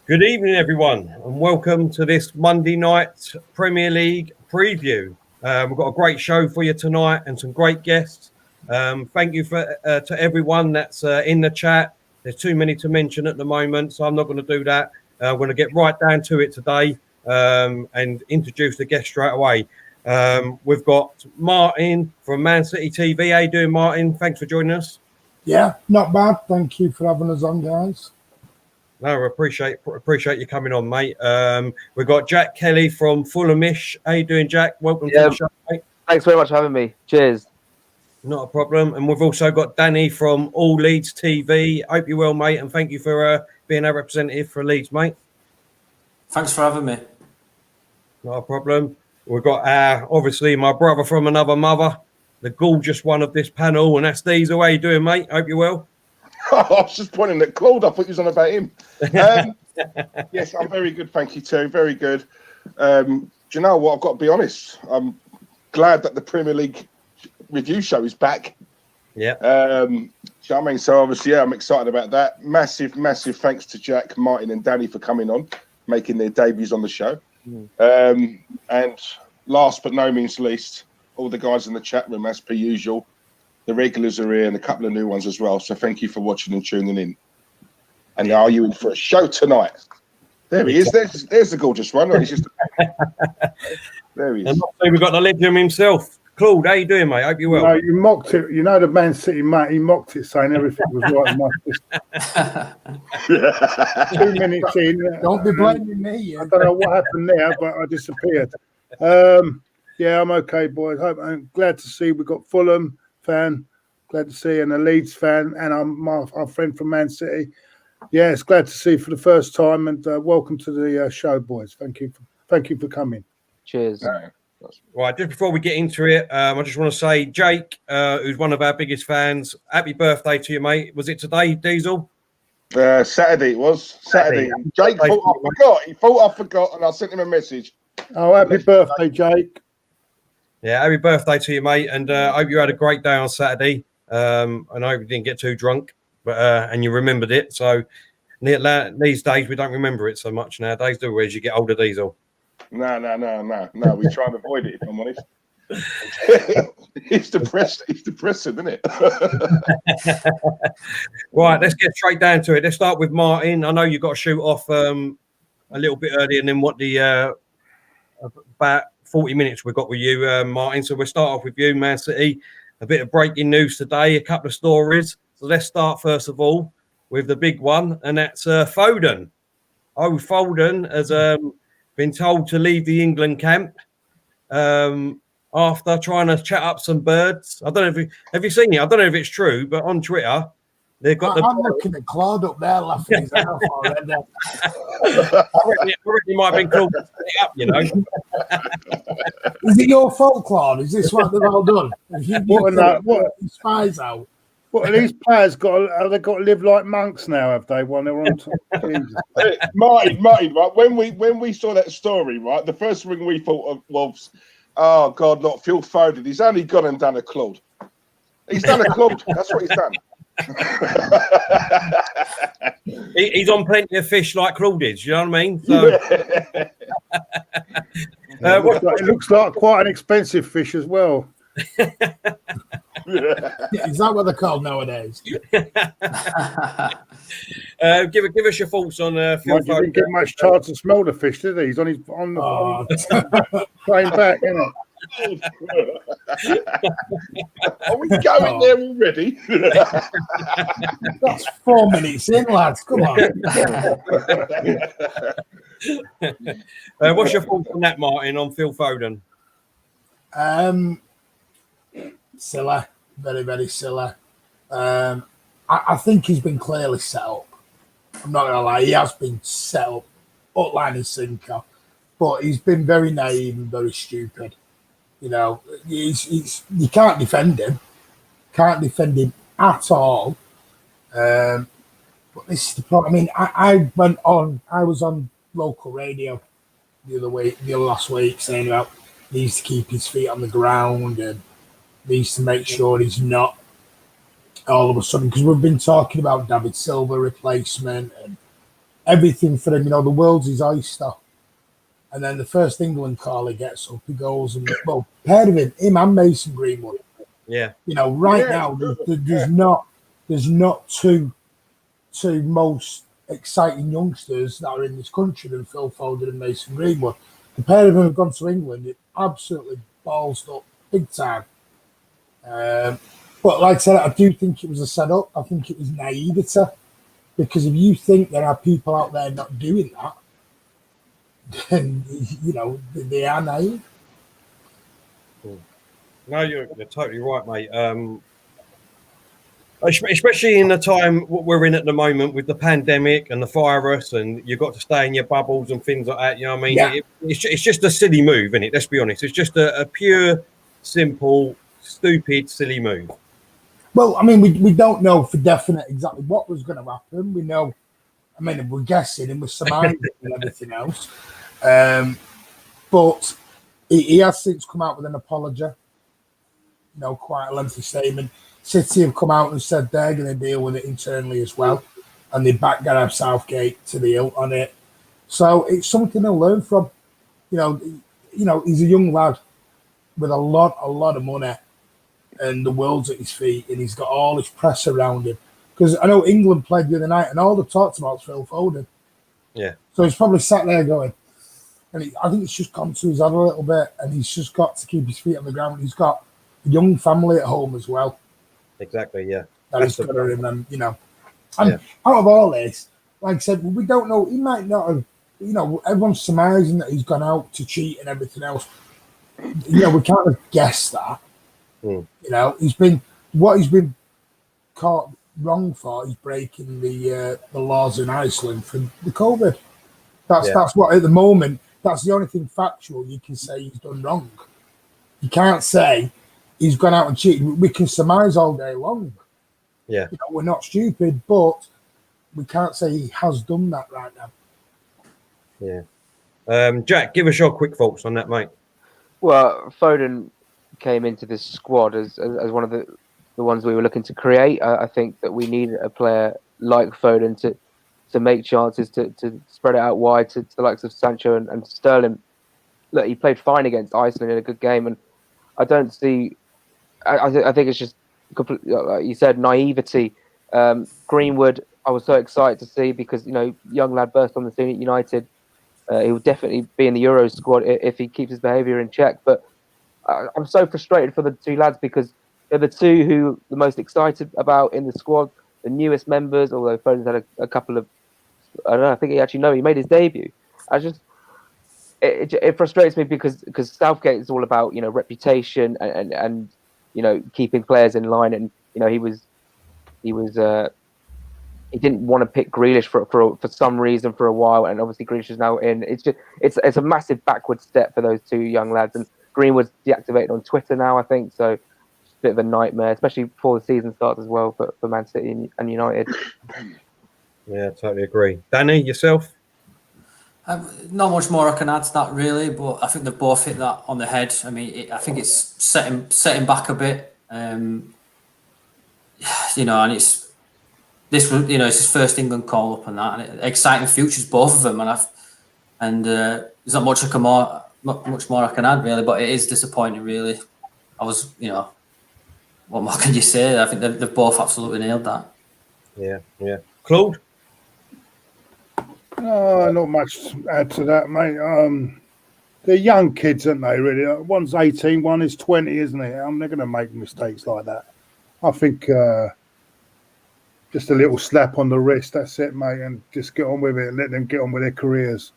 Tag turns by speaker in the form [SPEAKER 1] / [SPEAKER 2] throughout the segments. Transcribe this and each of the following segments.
[SPEAKER 1] Good evening, everyone, and welcome to this Monday night Premier League preview. We've got a great show for you tonight and some great guests. Thank you to everyone that's in the chat. There's too many to mention at the moment, so I'm not going to do that. I'm going to get right down to it today and introduce the guest straight away. We've got Martin from MancityfanTV TV. How you doing, Martin? Thanks for joining us.
[SPEAKER 2] Yeah, not bad. Thank you for having us on, guys.
[SPEAKER 1] No, I appreciate you coming on, mate. We've got Jack Kelly from Fulhamish. How you doing, Jack? Welcome to the show, mate.
[SPEAKER 3] Thanks very much for having me. Cheers.
[SPEAKER 1] Not a problem. And we've also got Danny from All Leeds TV. Hope you're well, mate, and thank you for being our representative for Leeds, mate.
[SPEAKER 4] Thanks for having me.
[SPEAKER 1] Not a problem. We've got obviously my brother from another mother, the gorgeous one of this panel, and that's Diesel. How you doing, mate? Hope you're well.
[SPEAKER 5] I was just pointing at Claude. I thought you was on about him. Yes, I'm very good. Thank you, too. Very good. Do you know what? I've got to be honest. I'm glad that the Premier League review show is back.
[SPEAKER 1] Yeah.
[SPEAKER 5] Do you know what I mean? So, obviously, yeah, I'm excited about that. Massive thanks to Jack, Martin, and Danny for coming on, making their debuts on the show. And last but no means least, all the guys in the chat room, as per usual. The regulars are here and a couple of new ones as well. So thank you for watching and tuning in. And are you in for a show tonight? There he is. There's the gorgeous one. He's just there he is.
[SPEAKER 1] And we've got the legend himself. Claude, how you doing, mate? Hope you're well.
[SPEAKER 2] No, you mocked it. You know the Man City mate, he mocked it saying everything was right. 2 minutes in.
[SPEAKER 6] Don't be blaming me.
[SPEAKER 2] I don't know what happened there, but I disappeared. Yeah, I'm okay, boys. I'm glad to see we've got Fulham fan, glad to see, and a Leeds fan, and our friend from Man City. Yeah, it's glad to see for the first time, and welcome to the show, boys. Thank you for coming.
[SPEAKER 3] Cheers.
[SPEAKER 1] Right, just before we get into it, I just want to say, Jake, who's one of our biggest fans, happy birthday to you, mate. Was it today, Diesel?
[SPEAKER 5] Saturday it was. Saturday. Jake thought I forgot. He thought I forgot, and I sent him a message.
[SPEAKER 2] Oh, happy birthday, Jake.
[SPEAKER 1] Yeah, happy birthday to you, mate, and I hope you had a great day on Saturday. And I hope you didn't get too drunk, but and you remembered it. So these days we don't remember it so much nowadays, do we? As you get older, Diesel.
[SPEAKER 5] No. We try and avoid it, if I'm honest. It's depressing, isn't it?
[SPEAKER 1] Right, let's get straight down to it. Let's start with Martin. I know you've got to shoot off a little bit earlier than what the about 40 minutes we've got with you, Martin. So we'll start off with you, Man City. A bit of breaking news today, a couple of stories. So let's start, first of all, with the big one, and that's Foden. Foden has been told to leave the England camp after trying to chat up some birds. I don't know have you seen it? I don't know if it's true, but on Twitter, they've got
[SPEAKER 6] I'm looking at Claude up there laughing his head off already.
[SPEAKER 1] I reckon he might have been called to set it up, you know.
[SPEAKER 6] Is it your fault, Claude? Is this what they've all done? What spies out?
[SPEAKER 2] What are these players got? Have they got to live like monks now? Have they? When they're on top.
[SPEAKER 5] Martin, right? When we saw that story, right, the first thing we thought of was, oh God, not Phil Foden. He's only gone and done a Claude. He's done a Claude. That's what he's done.
[SPEAKER 1] He's on plenty of fish like Claude is, you know what I mean? So,
[SPEAKER 2] it looks like quite an expensive fish as well.
[SPEAKER 6] Is that what they're called nowadays?
[SPEAKER 1] Give us your thoughts on Phil Foden.
[SPEAKER 2] Didn't get much chance to smell the fish, did he? He's on the plane back, isn't it?
[SPEAKER 5] Are we going there already?
[SPEAKER 6] That's 4 minutes in, lads. Come on.
[SPEAKER 1] What's your thoughts on that, Martin, on Phil Foden?
[SPEAKER 6] Silly. Very, very silly. I think he's been clearly set up. I'm not going to lie. He has been set up, line and sinker. But he's been very naive and very stupid. You know, you can't defend him. Can't defend him at all. But this is the problem. I mean, I was on local radio the last week saying about he needs to keep his feet on the ground and needs to make sure he's not all of a sudden, because we've been talking about David Silva replacement and everything for him. You know, the world's his oyster. And then the first England call he gets up, he goes and, well, paired of him and Mason Greenwood.
[SPEAKER 1] Yeah.
[SPEAKER 6] You know, right now, there's not two most exciting youngsters that are in this country than Phil Foden and Mason Greenwood. The pair of them have gone to England. It absolutely balls up big time. But like I said, I do think it was a setup. I think it was naivety. Because if you think there are people out there not doing that, then, you know, they are naive.
[SPEAKER 1] No, you're totally right, mate. Especially in the time we're in at the moment with the pandemic and the virus, and you've got to stay in your bubbles and things like that. You know what I mean?
[SPEAKER 6] Yeah.
[SPEAKER 1] It's just a silly move, isn't it? Let's be honest. It's just a pure, simple, stupid, silly move.
[SPEAKER 6] Well, I mean, we don't know for definite exactly what was going to happen. We know, I mean, we're guessing and we're surmising and everything else. But he has since come out with an apology. You know, quite a lengthy statement. City have come out and said they're going to deal with it internally as well, and they back Gareth Southgate to the hilt on it. So it's something to learn from. You know, he's a young lad with a lot of money, and the world's at his feet, and he's got all his press around him. Because I know England played the other night, and all they talked about was Phil Foden.
[SPEAKER 1] Yeah.
[SPEAKER 6] So he's probably sat there going, and I think it's just gone to his head a little bit, and he's just got to keep his feet on the ground. He's got a young family at home as well.
[SPEAKER 1] Exactly, yeah.
[SPEAKER 6] That he's got to remember, you know. And out of all this, like I said, we don't know. He might not have, you know, everyone's surmising that he's gone out to cheat and everything else. You know, we can't have guessed that. You know, he's been caught wrong for. He's breaking the laws in Iceland for the COVID. That's what at the moment. That's the only thing factual you can say he's done wrong. You can't say he's gone out and cheated. We can surmise all day long.
[SPEAKER 1] Yeah,
[SPEAKER 6] you know, we're not stupid, but we can't say he has done that right now.
[SPEAKER 1] Yeah. Jack, give us your quick thoughts on that, mate.
[SPEAKER 3] Well, Foden came into this squad as one of the ones we were looking to create. I think that we need a player like Foden to make chances, to spread it out wide to the likes of Sancho and Sterling. Look, he played fine against Iceland in a good game, and I don't see. I think it's just like you said, naivety. Greenwood, I was so excited to see because, you know, young lad burst on the scene at United. He will definitely be in the Euros squad if he keeps his behaviour in check. But I'm so frustrated for the two lads because they're the two who the most excited about in the squad, the newest members. Although Foden's had a couple of, I don't know. I think he made his debut. It frustrates me because Southgate is all about, you know, reputation and you know, keeping players in line, and you know he didn't want to pick Grealish for some reason for a while, and obviously Grealish is now in. It's a massive backward step for those two young lads, and Greenwood's deactivated on Twitter now, I think, so it's a bit of a nightmare, especially before the season starts as well for Man City and United.
[SPEAKER 1] Yeah, totally agree. Danny, yourself?
[SPEAKER 4] Not much more I can add to that, really, but I think they've both hit that on the head. I mean, I think it's set him back a bit. You know, and it's his first England call up and that, and exciting futures, both of them. And there's not much more I can add, really, but it is disappointing, really. You know, what more can you say? I think they've both absolutely nailed that.
[SPEAKER 1] Yeah. Claude?
[SPEAKER 2] Not much to add to that, mate. They're young kids, aren't they, really? One's 18, one is 20, isn't he? They're going to make mistakes like that. I think just a little slap on the wrist, that's it, mate, and just get on with it and let them get on with their careers.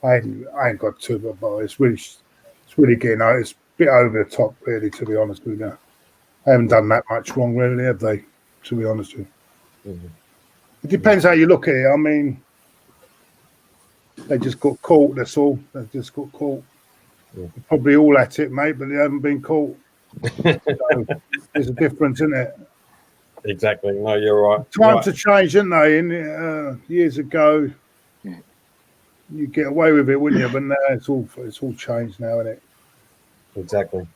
[SPEAKER 2] I ain't got to, but it's really getting out. It's a bit over the top, really, to be honest with you. They haven't done that much wrong, really, have they, to be honest with you? Mm-hmm. It depends how you look at it. I mean, they just got caught, that's all. They just got caught. Yeah. They're probably all at it, mate, but they haven't been caught. So there's a difference, isn't it?
[SPEAKER 1] Exactly. No, you're right.
[SPEAKER 2] Times have changed, haven't they? And years ago, you get away with it, wouldn't you? But now it's all changed now, isn't it?
[SPEAKER 1] Exactly.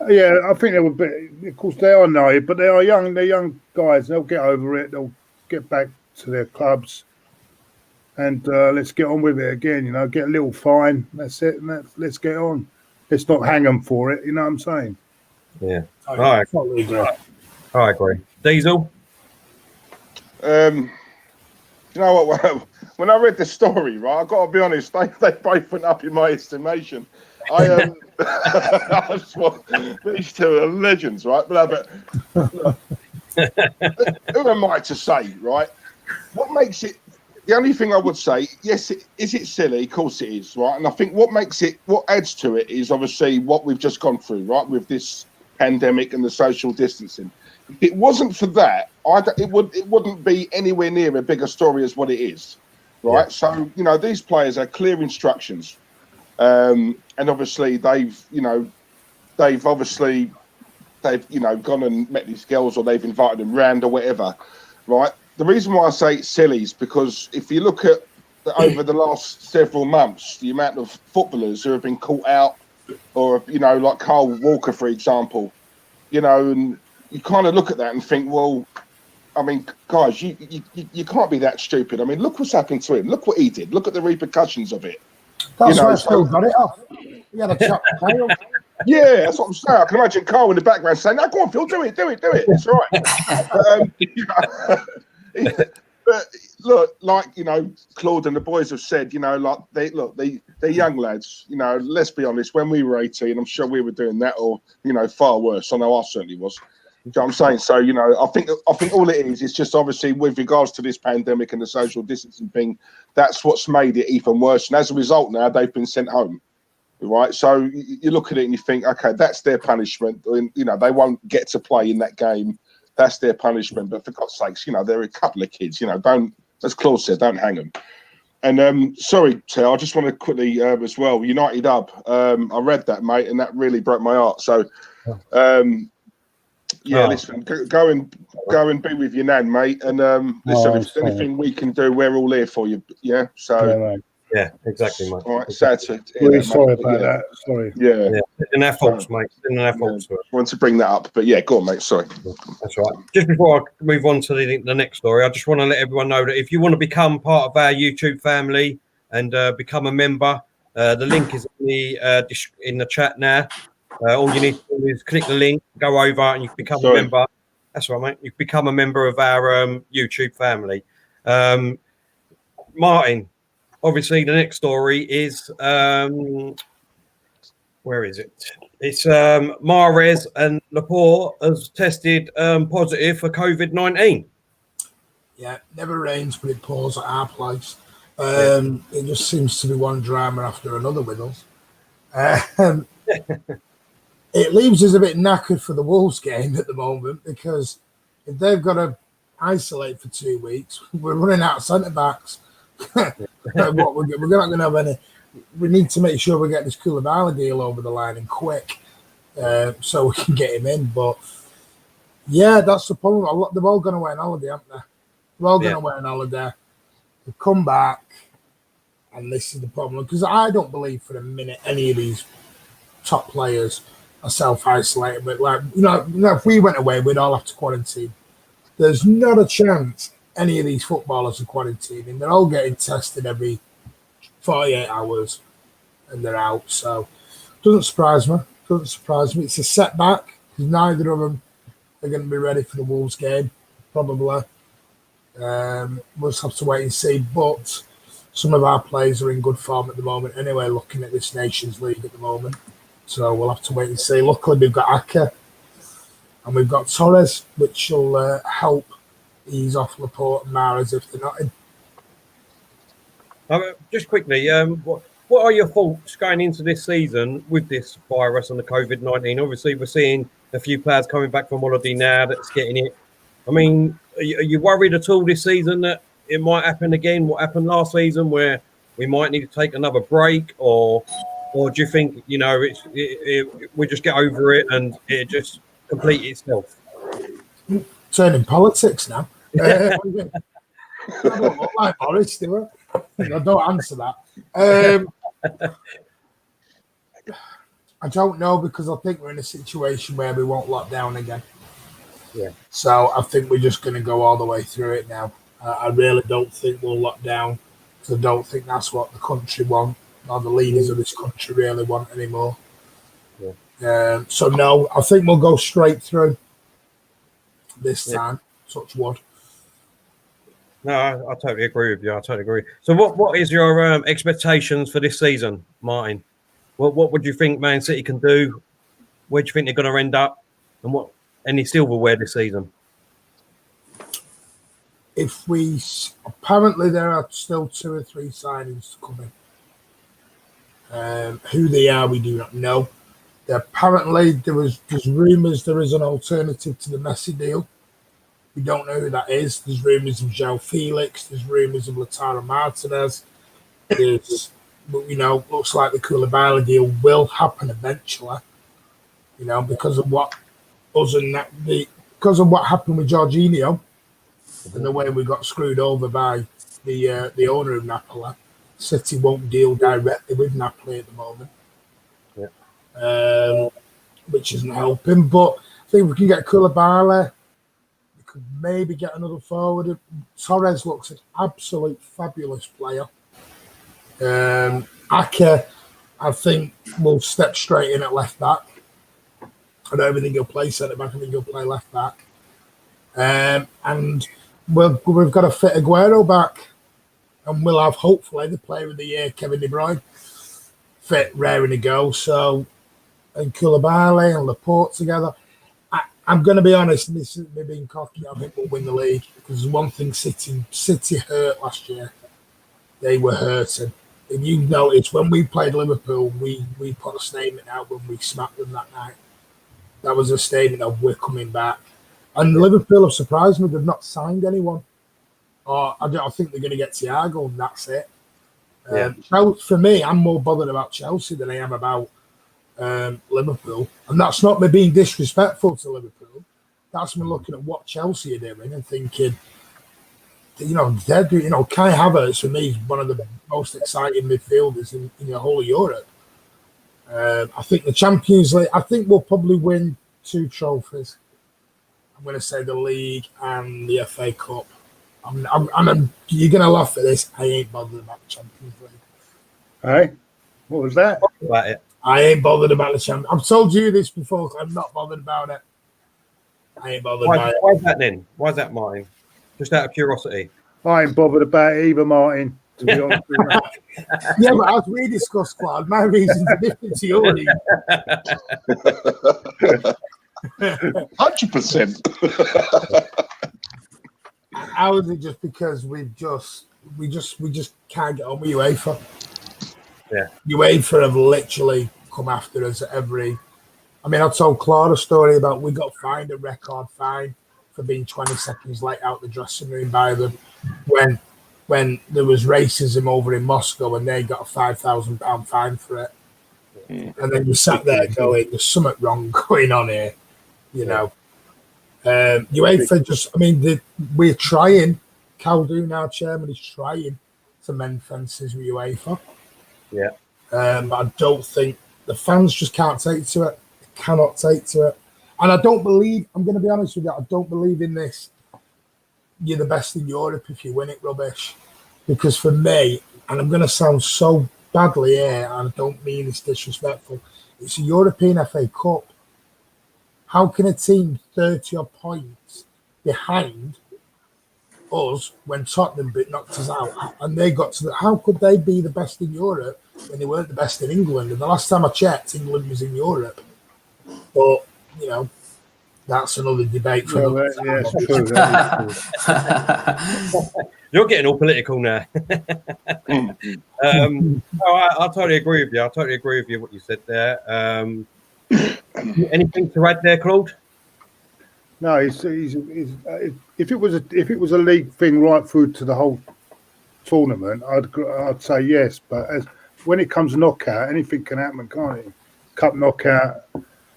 [SPEAKER 2] Yeah, I think they would be. Of course, they are naive, but they are young. They're young guys. They'll get over it. They'll get back to their clubs. and let's get on with it again. Get a little fine. That's it. And let's get on. Let's not hang them for it. You know what I'm saying?
[SPEAKER 1] Yeah.
[SPEAKER 6] I
[SPEAKER 1] All right.
[SPEAKER 6] totally agree.
[SPEAKER 1] I agree. Diesel.
[SPEAKER 5] You know what? When I read the story, right, I got to be honest, they both went up in my estimation. I just thought, these two are legends, right? But look, who am I to say, right? What makes it? The only thing I would say, yes, is it silly? Of course it is, right? And I think what adds to it is obviously what we've just gone through, right, with this pandemic and the social distancing. If it wasn't for that, it wouldn't be anywhere near a bigger story as what it is, right? Yeah. So these players have clear instructions, and obviously they've gone and met these girls, or they've invited them round or whatever, right? The reason why I say it's silly is because if you look at over the last several months, the amount of footballers who have been caught out, or like Carl Walker, for example, and you kind of look at that and think, well, I mean, guys, you can't be that stupid. I mean, look what's happened to him. Look what he did. Look at the repercussions of it.
[SPEAKER 6] That's why I still got it off. We had a chat with Kyle.
[SPEAKER 5] Yeah, that's what I'm saying. I can imagine Carl in the background saying, "No, go on, Phil, do it. It's all right." But look, like Claude and the boys have said, like they're young lads. Let's be honest. When we were 18, I'm sure we were doing that, or far worse. I know I certainly was. You know what I'm saying? So I think all it is just obviously with regards to this pandemic and the social distancing thing, that's what's made it even worse. And as a result, now they've been sent home. Right, so you look at it and you think, okay, that's their punishment. They won't get to play in that game. That's their punishment. But for God's sakes, they're a couple of kids. Don't, as Claude said, don't hang them. And sorry, Tel, I just want to quickly as well. United up. I read that, mate, and that really broke my heart. So, listen, go and be with your nan, mate. And listen, if there's anything we can do, we're all here for you. Yeah. So.
[SPEAKER 1] Yeah, exactly, mate.
[SPEAKER 5] All right, sad to
[SPEAKER 2] really sorry about that. Sorry.
[SPEAKER 5] Yeah.
[SPEAKER 1] In our faults, mate. In our faults.
[SPEAKER 5] I want to bring that up, but yeah, go on, mate. Sorry.
[SPEAKER 1] That's right. Just before I move on to the next story, I just want to let everyone know that if you want to become part of our YouTube family and become a member, the link is in the chat now. All you need to do is click the link, go over, and you can become a member. That's right, mate. You can become a member of our YouTube family. Martin. Obviously, the next story is where is it? It's Mahrez and Laporte has tested positive for COVID-19.
[SPEAKER 6] Yeah, never rains, but it pours at our place. It just seems to be one drama after another with us. It leaves us a bit knackered for the Wolves game at the moment, because if they've got to isolate for 2 weeks, we're running out of centre backs. We're not going to have any. We need to make sure we get this Koulibaly deal over the line and quick, so we can get him in. But yeah, that's the problem. They've all gone away on holiday, haven't they? They've all gone away on holiday. They've come back, and this is the problem, because I don't believe for a minute any of these top players are self-isolated. But if we went away, we'd all have to quarantine. There's not a chance any of these footballers are quarantining. They're all getting tested every 48 hours and they're out. So doesn't surprise me. It's a setback, because neither of them are going to be ready for the Wolves game, probably. We'll just have to wait and see. But some of our players are in good form at the moment anyway, looking at this Nations League at the moment. So we'll have to wait and see. Luckily, we've got Ake and we've got Torres, which will help ease off Laporte and Mahrez if they're not in.
[SPEAKER 1] Just quickly, what are your thoughts going into this season with this virus and the COVID-19? Obviously, we're seeing a few players coming back from holiday now that's getting it. I mean, are you worried at all this season that it might happen again? What happened last season, where we might need to take another break, or do you think we just get over it and it just complete itself?
[SPEAKER 6] Turning politics now. I don't look like Boris, do I? I don't answer that. I don't know, because I think we're in a situation where we won't lock down again.
[SPEAKER 1] Yeah.
[SPEAKER 6] So I think we're just going to go all the way through it now. I really don't think we'll lock down So I don't think that's what the country want, or the leaders of this country really want anymore. So no, I think we'll go straight through this time. Touch wood.
[SPEAKER 1] No, I totally agree with you. I totally agree. So what is your expectations for this season, Martin? What would you think Man City can do? Where do you think they're going to end up? And what any silverware this season?
[SPEAKER 6] Apparently there are still 2 or 3 signings to come in. Who they are, we do not know. Apparently there's rumours there is an alternative to the Messi deal. We don't know who that is. There's rumours of João Felix. There's rumours of Lautaro Martinez. There's, looks like the Koulibaly deal will happen eventually. Because of what happened with Jorginho and the way we got screwed over by the owner of Napoli. City won't deal directly with Napoli at the moment, which isn't helping. But I think we can get Koulibaly. Could maybe get another forward. Torres looks an absolute fabulous player. Ake, I think, will step straight in at left back. I don't think he'll play centre back. I think he'll play left back. And we've got to fit Aguero back, and we'll have hopefully the player of the year, Kevin De Bruyne, fit, raring to go. So, and Koulibaly and Laporte together. I'm going to be honest, and this is me being cocky, I think we'll win the league. Because there's one thing City hurt last year. They were hurting. If you notice, when we played Liverpool, we put a statement out when we smacked them that night. That was a statement of we're coming back. And Liverpool have surprised me. They've not signed anyone. Or I think they're going to get Thiago, and that's it. For me, I'm more bothered about Chelsea than I am about Liverpool, and that's not me being disrespectful to Liverpool. That's me looking at what Chelsea are doing and thinking, Kai Havertz for me is one of the most exciting midfielders in the whole of Europe. I think the Champions League, I think we'll probably win 2 trophies. I'm going to say the league and the FA Cup. You're going to laugh at this. I ain't bothered about the Champions League.
[SPEAKER 2] Hey, what was that?
[SPEAKER 1] About it.
[SPEAKER 6] I ain't bothered about the Champions. I've told you this before. I'm not bothered about it. I ain't bothered about it.
[SPEAKER 1] Why is that then? Why is that, Martin? Just out of curiosity.
[SPEAKER 2] I ain't bothered about it either, Martin. To be honest with you.
[SPEAKER 6] Yeah, but as we discussed, Claude, my reasons are different to yours.
[SPEAKER 5] 100%.
[SPEAKER 6] How is it just because we just can't get on with UEFA?
[SPEAKER 1] Yeah.
[SPEAKER 6] UEFA have literally come after us at every. I mean, I told Claude a story about we got fined a record fine for being 20 seconds late out the dressing room by them when there was racism over in Moscow and they got a £5,000 fine for it. And then you sat there going, there's something wrong going on here, UEFA we're trying. Calum, our chairman, is trying to mend fences with UEFA.
[SPEAKER 1] Yeah.
[SPEAKER 6] But I don't think the fans just can't take to it. They cannot take to it. And I don't believe, I'm going to be honest with you, I don't believe in this. You're the best in Europe if you win it rubbish. Because for me, and I'm going to sound so badly here, and I don't mean it's disrespectful, it's a European FA Cup. How can a team 30-odd points behind us when Tottenham knocked us out and they got to how could they be the best in Europe when they weren't the best in England? And the last time I checked, England was in Europe. But, that's another debate for another time.
[SPEAKER 1] You're getting all political now. I totally agree with you. I totally agree with you what you said there. Anything to add there, Claude?
[SPEAKER 2] No, if it was a league thing right through to the whole tournament, I'd say yes. But when it comes knockout, anything can happen, can't it? Cup knockout.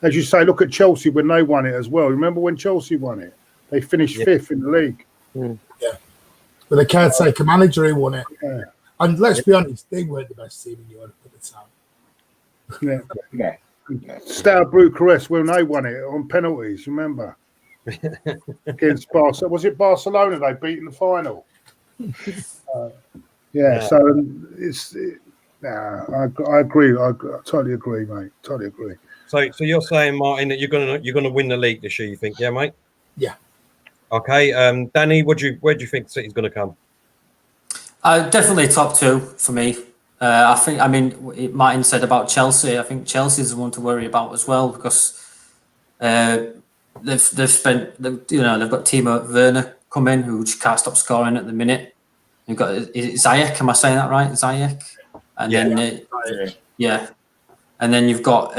[SPEAKER 2] As you say, look at Chelsea when they won it as well. Remember when Chelsea won it? They finished 5th in the league.
[SPEAKER 6] Yeah. But the caretaker manager who won it.
[SPEAKER 2] Yeah.
[SPEAKER 6] And let's be honest, they weren't the best team in Europe at the time.
[SPEAKER 2] Yeah. Steaua Bucharest when they won it on penalties, remember? Against Barcelona. Was it Barcelona they beat in the final? Yeah, so it's. I agree. I totally agree, mate. Totally agree.
[SPEAKER 1] So you're saying, Martin, that you're gonna win the league this year? You think, yeah, mate?
[SPEAKER 6] Yeah.
[SPEAKER 1] Okay, Danny, where do you think City's going to come?
[SPEAKER 4] Definitely top two for me. I mean, Martin said about Chelsea. I think Chelsea's the one to worry about as well because they've spent, they've got Timo Werner come in who just can't stop scoring at the minute. You've got Ziyech. Am I saying that right? Ziyech, and and then you've got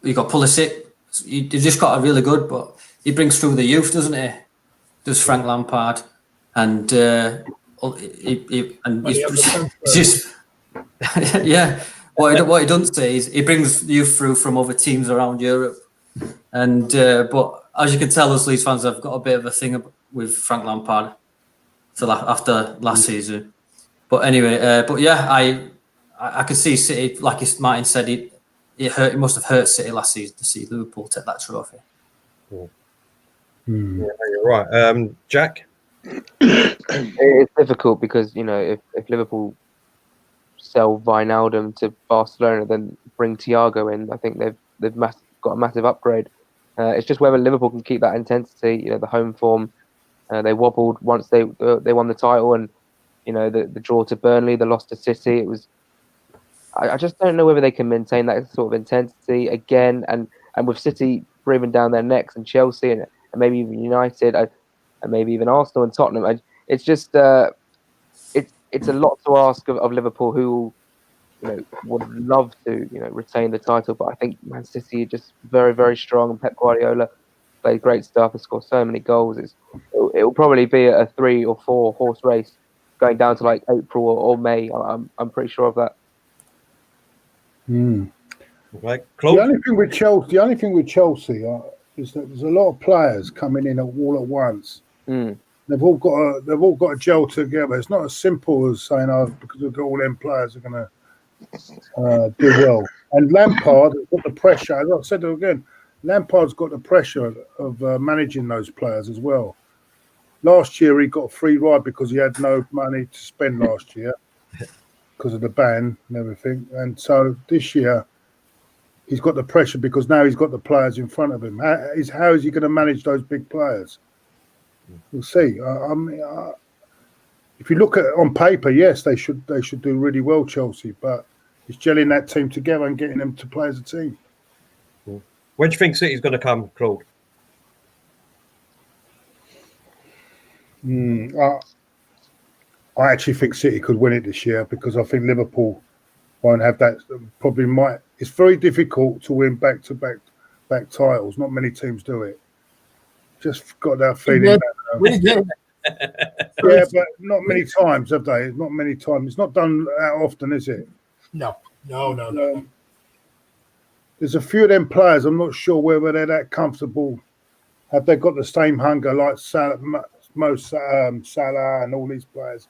[SPEAKER 4] Pulisic. You've just got a really good, but he brings through the youth, doesn't he? Does Frank Lampard, and he's just What he doesn't say is he brings youth through from other teams around Europe, and but as you can tell, us Leeds fans have got a bit of a thing with Frank Lampard after last season. But anyway, I could see City, like Martin said, it must have hurt City last season to see Liverpool take that trophy.
[SPEAKER 1] Yeah, you're right. Jack?
[SPEAKER 3] It's difficult because, if Liverpool sell Wijnaldum to Barcelona, then bring Thiago in, I think they've got a massive upgrade. It's just whether Liverpool can keep that intensity, the home form. They wobbled once they won the title, and the draw to Burnley, the loss to City. It was. I just don't know whether they can maintain that sort of intensity again, and with City breathing down their necks, and Chelsea, and maybe even United, and maybe even Arsenal and Tottenham. It's just it's a lot to ask of Liverpool, who would love to retain the title, but I think Man City are just very, very strong, and Pep Guardiola played great stuff and scored so many goals. It will probably be a 3 or 4 horse race going down to like April or May. I'm pretty sure of that.
[SPEAKER 1] Okay. Claude?
[SPEAKER 2] The only thing with Chelsea is that there's a lot of players coming in all at once. They've all got to gel together. It's not as simple as saying, because we've got all them players are going to do well. And Lampard has got the pressure. As I said it again, Lampard's got the pressure of managing those players as well. Last year he got a free ride because he had no money to spend last year because of the ban and everything. And so this year he's got the pressure because now he's got the players in front of him. How is he going to manage those big players? We'll see. If you look at it on paper, yes, they should do really well, Chelsea. But it's gelling that team together and getting them to play as a team.
[SPEAKER 1] Where do you think City's going to come, Claude?
[SPEAKER 2] I actually think City could win it this year because I think Liverpool won't have that. Probably might. It's very difficult to win back-to-back titles. Not many teams do it. Just got that feeling. Yeah, but not many times, have they? Not many times. It's not done that often, is it?
[SPEAKER 6] No.
[SPEAKER 2] There's a few of them players. I'm not sure whether they're that comfortable. Have they got the same hunger like Salah and all these players?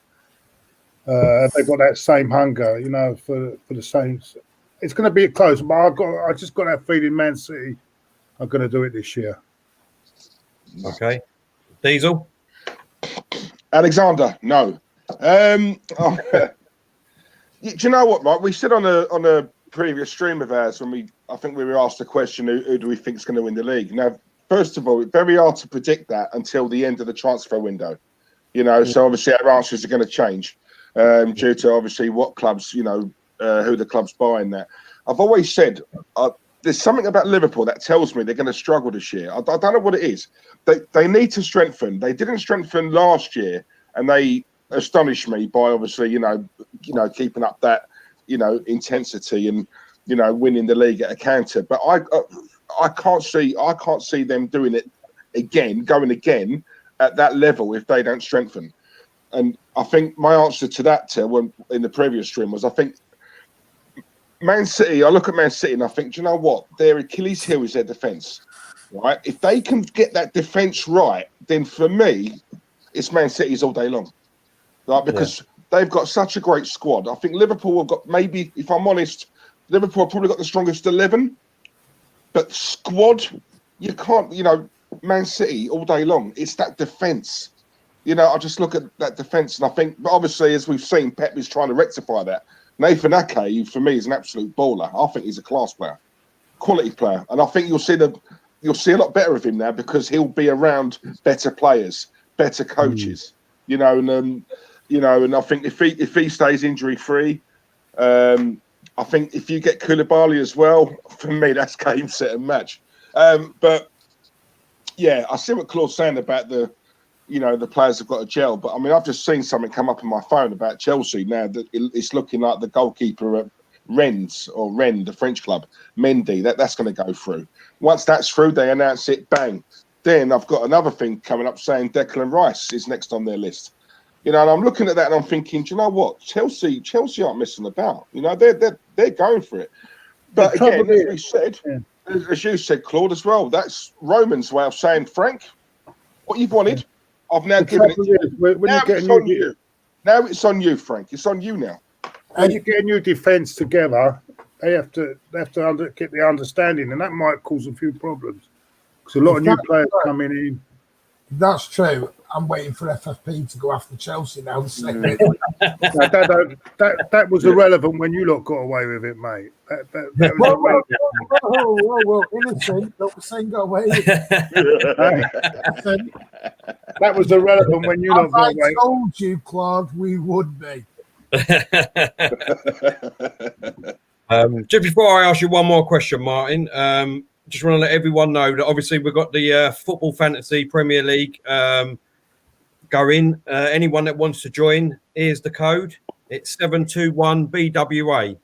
[SPEAKER 2] Have they got that same hunger? For the same. It's going to be close, but I just got that feeling. Man City are going to do it this year.
[SPEAKER 1] Okay, Diesel.
[SPEAKER 5] Alexander, no. Do you know what, Mike? We said on a previous stream of ours I think we were asked the question, who do we think is going to win the league? Now, first of all, it's very hard to predict that until the end of the transfer window. So obviously our answers are going to change due to obviously what clubs, who the club's buying that. I've always said there's something about Liverpool that tells me they're going to struggle this year. I don't know what it is. They need to strengthen. They didn't strengthen last year, and they astonished me by obviously keeping up that intensity and winning the league at a canter. But I can't see them doing it going again at that level if they don't strengthen. And I think my answer to that in the previous stream was I think Man City. I look at Man City and I think, do you know what? Their Achilles heel is their defence. Right? If they can get that defence right, then for me, it's Man City's all day long. Right? Because they've got such a great squad. I think Liverpool have got maybe, if I'm honest, Liverpool have probably got the strongest 11. But squad, you can't, Man City all day long. It's that defence. I just look at that defence and I think, but obviously, as we've seen, Pep is trying to rectify that. Nathan Ake, for me, is an absolute baller. I think he's a class player, quality player, and I think you'll see a lot better of him now because he'll be around better players, better coaches, and I think if he stays injury free, I think if you get Koulibaly as well, for me, that's game, set and match. But yeah, I see what Claude's saying about the players have got to gel. But I mean, I've just seen something come up on my phone about Chelsea now that it's looking like the goalkeeper at Rennes, the French club, Mendy, that's going to go through. Once that's through, they announce it, bang. Then I've got another thing coming up saying Declan Rice is next on their list. And I'm looking at that and I'm thinking, do you know what? Chelsea aren't messing about. They're going for it. But again, as you said, Claude, as well, that's Roman's way of saying, Frank, what you've wanted, I've now given it to you. Now it's on you. Now it's on you, Frank. It's on you now.
[SPEAKER 2] When you get a new defence together, they have to get the understanding, and that might cause a few problems because a lot of new players coming in.
[SPEAKER 6] That's true. I'm waiting for FFP to go after Chelsea now.
[SPEAKER 2] That was irrelevant when you lot got away with it, mate. That was
[SPEAKER 6] whoa, innocent. Not saying got away with it.
[SPEAKER 2] That was irrelevant when you lot got away.
[SPEAKER 6] I told you, Claude, we would be.
[SPEAKER 1] Just before I ask you one more question, Martin, just want to let everyone know that obviously we've got the Football Fantasy Premier League going. Anyone that wants to join, here's the code. It's 721BWA.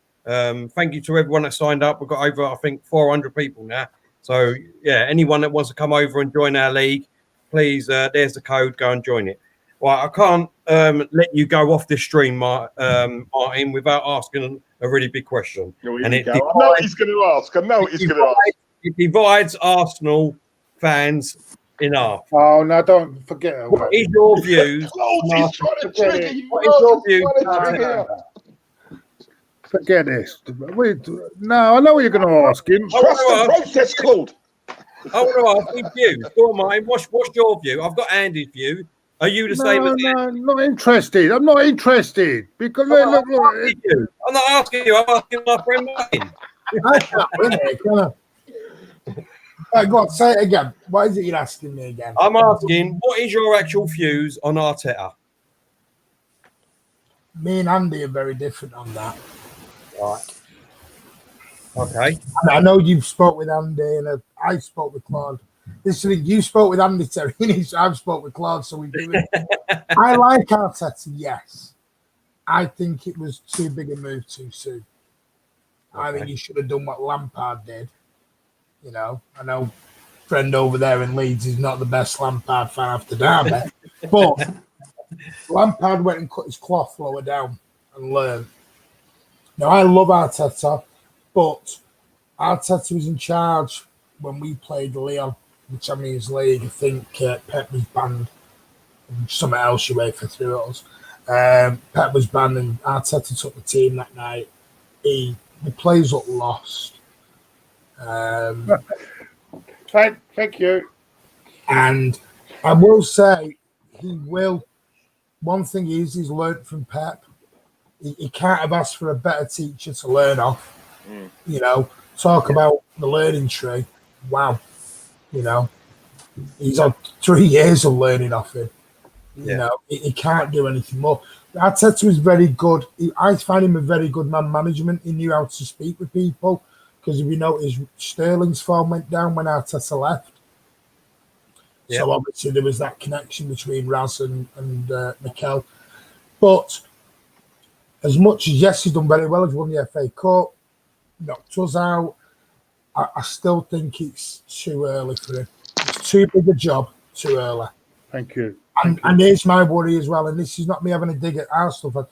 [SPEAKER 1] Thank you to everyone that signed up. We've got over, I think, 400 people now. So, yeah, anyone that wants to come over and join our league, please, there's the code. Go and join it. Well, I can't let you go off this stream, Martin, without asking a really big question.
[SPEAKER 5] I know what he's going to ask.
[SPEAKER 1] It divides Arsenal fans in half.
[SPEAKER 2] Oh, no, don't forget it.
[SPEAKER 1] What is your views?
[SPEAKER 2] Forget this. No, I know what you're going to ask him.
[SPEAKER 5] Trust the process, Claude.
[SPEAKER 1] I want to ask his views. Go on, Martin. What's your view? I've got Andy's view. Are you the same as
[SPEAKER 2] No, not interested. I'm not interested. Because look.
[SPEAKER 1] I'm not asking you. I'm asking my friend Martin.
[SPEAKER 6] I can't win it, can I? Right, go on, say it again. What is it you're asking me again?
[SPEAKER 1] I'm asking, what is your actual views on Arteta?
[SPEAKER 6] Me and Andy are very different on that.
[SPEAKER 1] Right. Okay.
[SPEAKER 6] I know you've spoke with Andy and I spoke with Claude. Listen, you spoke with Andy, Terry. I've spoke with Claude, so we do it. I like Arteta, yes. I think it was too big a move too soon. Okay. I think he should have done what Lampard did. I know friend over there in Leeds is not the best Lampard fan after Derby, but Lampard went and cut his cloth lower down and learned. Now, I love Arteta, but Arteta was in charge when we played Lyon, the Champions League. I think Pep was banned and something else you wait for 3 hours. Pep was banned and Arteta took the team that night. The players looked lost.
[SPEAKER 2] Thank you.
[SPEAKER 6] And I will say he will. One thing is he's learnt from Pep. He can't have asked for a better teacher to learn off. Talk about the learning tree. Wow. He's had 3 years of learning off him. He can't do anything more. Arteta was very good. I find him a very good man management. He knew how to speak with people. Because if you notice, Sterling's form went down when Arteta left. Yep. So obviously there was that connection between Raz and Mikel. But as much as, yes, he's done very well, he's won the FA Cup, knocked us out, I still think it's too early for him. It's too big a job, too early.
[SPEAKER 2] Thank you.
[SPEAKER 6] And here's my worry as well, and this is not me having a dig at Arsenal, but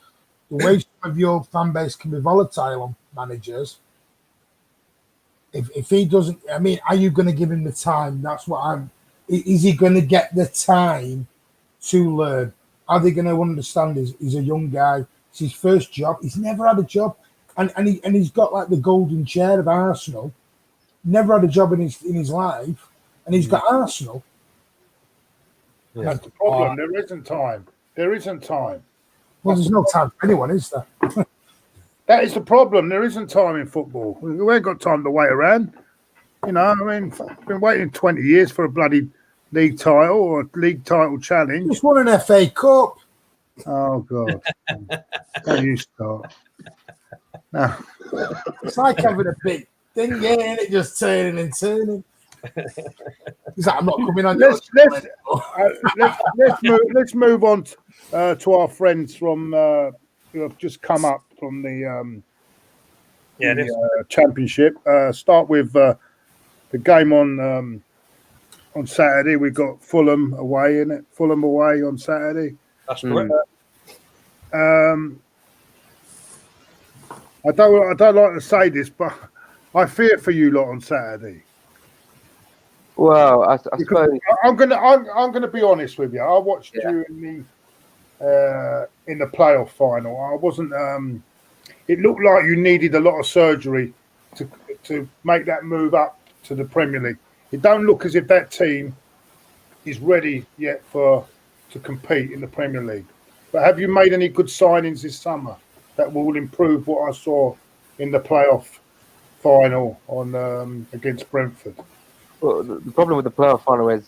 [SPEAKER 6] the way some of your fan base can be volatile on managers, if he doesn't, are you going to give him the time? That's what is he going to get the time to learn? Are they going to understand he's a young guy? It's his first job. He's never had a job. And he's got like the golden chair of Arsenal. Never had a job in his life. And he's got Arsenal.
[SPEAKER 1] Yeah.
[SPEAKER 2] That's the problem. There isn't time. There isn't time.
[SPEAKER 6] Well, there's no time for anyone, is there?
[SPEAKER 2] That is the problem. There isn't time in football. We ain't got time to wait around. You know, I mean, I've been waiting 20 years for a bloody league title or a league title challenge.
[SPEAKER 6] Just won an FA Cup.
[SPEAKER 2] Oh, God. Don't you start. No.
[SPEAKER 6] It's like having a big thing, yeah, and it just turning and turning. It's like, I'm not coming on.
[SPEAKER 2] Let's move on to our friends from who have just come up from the championship. Start with the game on Saturday. We've got Fulham away, innit? Fulham away on Saturday.
[SPEAKER 1] That's correct.
[SPEAKER 2] I don't like to say this, but I fear for you lot on Saturday.
[SPEAKER 3] Well, I suppose
[SPEAKER 2] I'm gonna be honest with you. I watched you in the playoff final. I wasn't. It looked like you needed a lot of surgery to make that move up to the Premier League. It don't look as if that team is ready yet to compete in the Premier League. But have you made any good signings this summer that will improve what I saw in the playoff final on against Brentford?
[SPEAKER 3] well, the problem with the playoff final is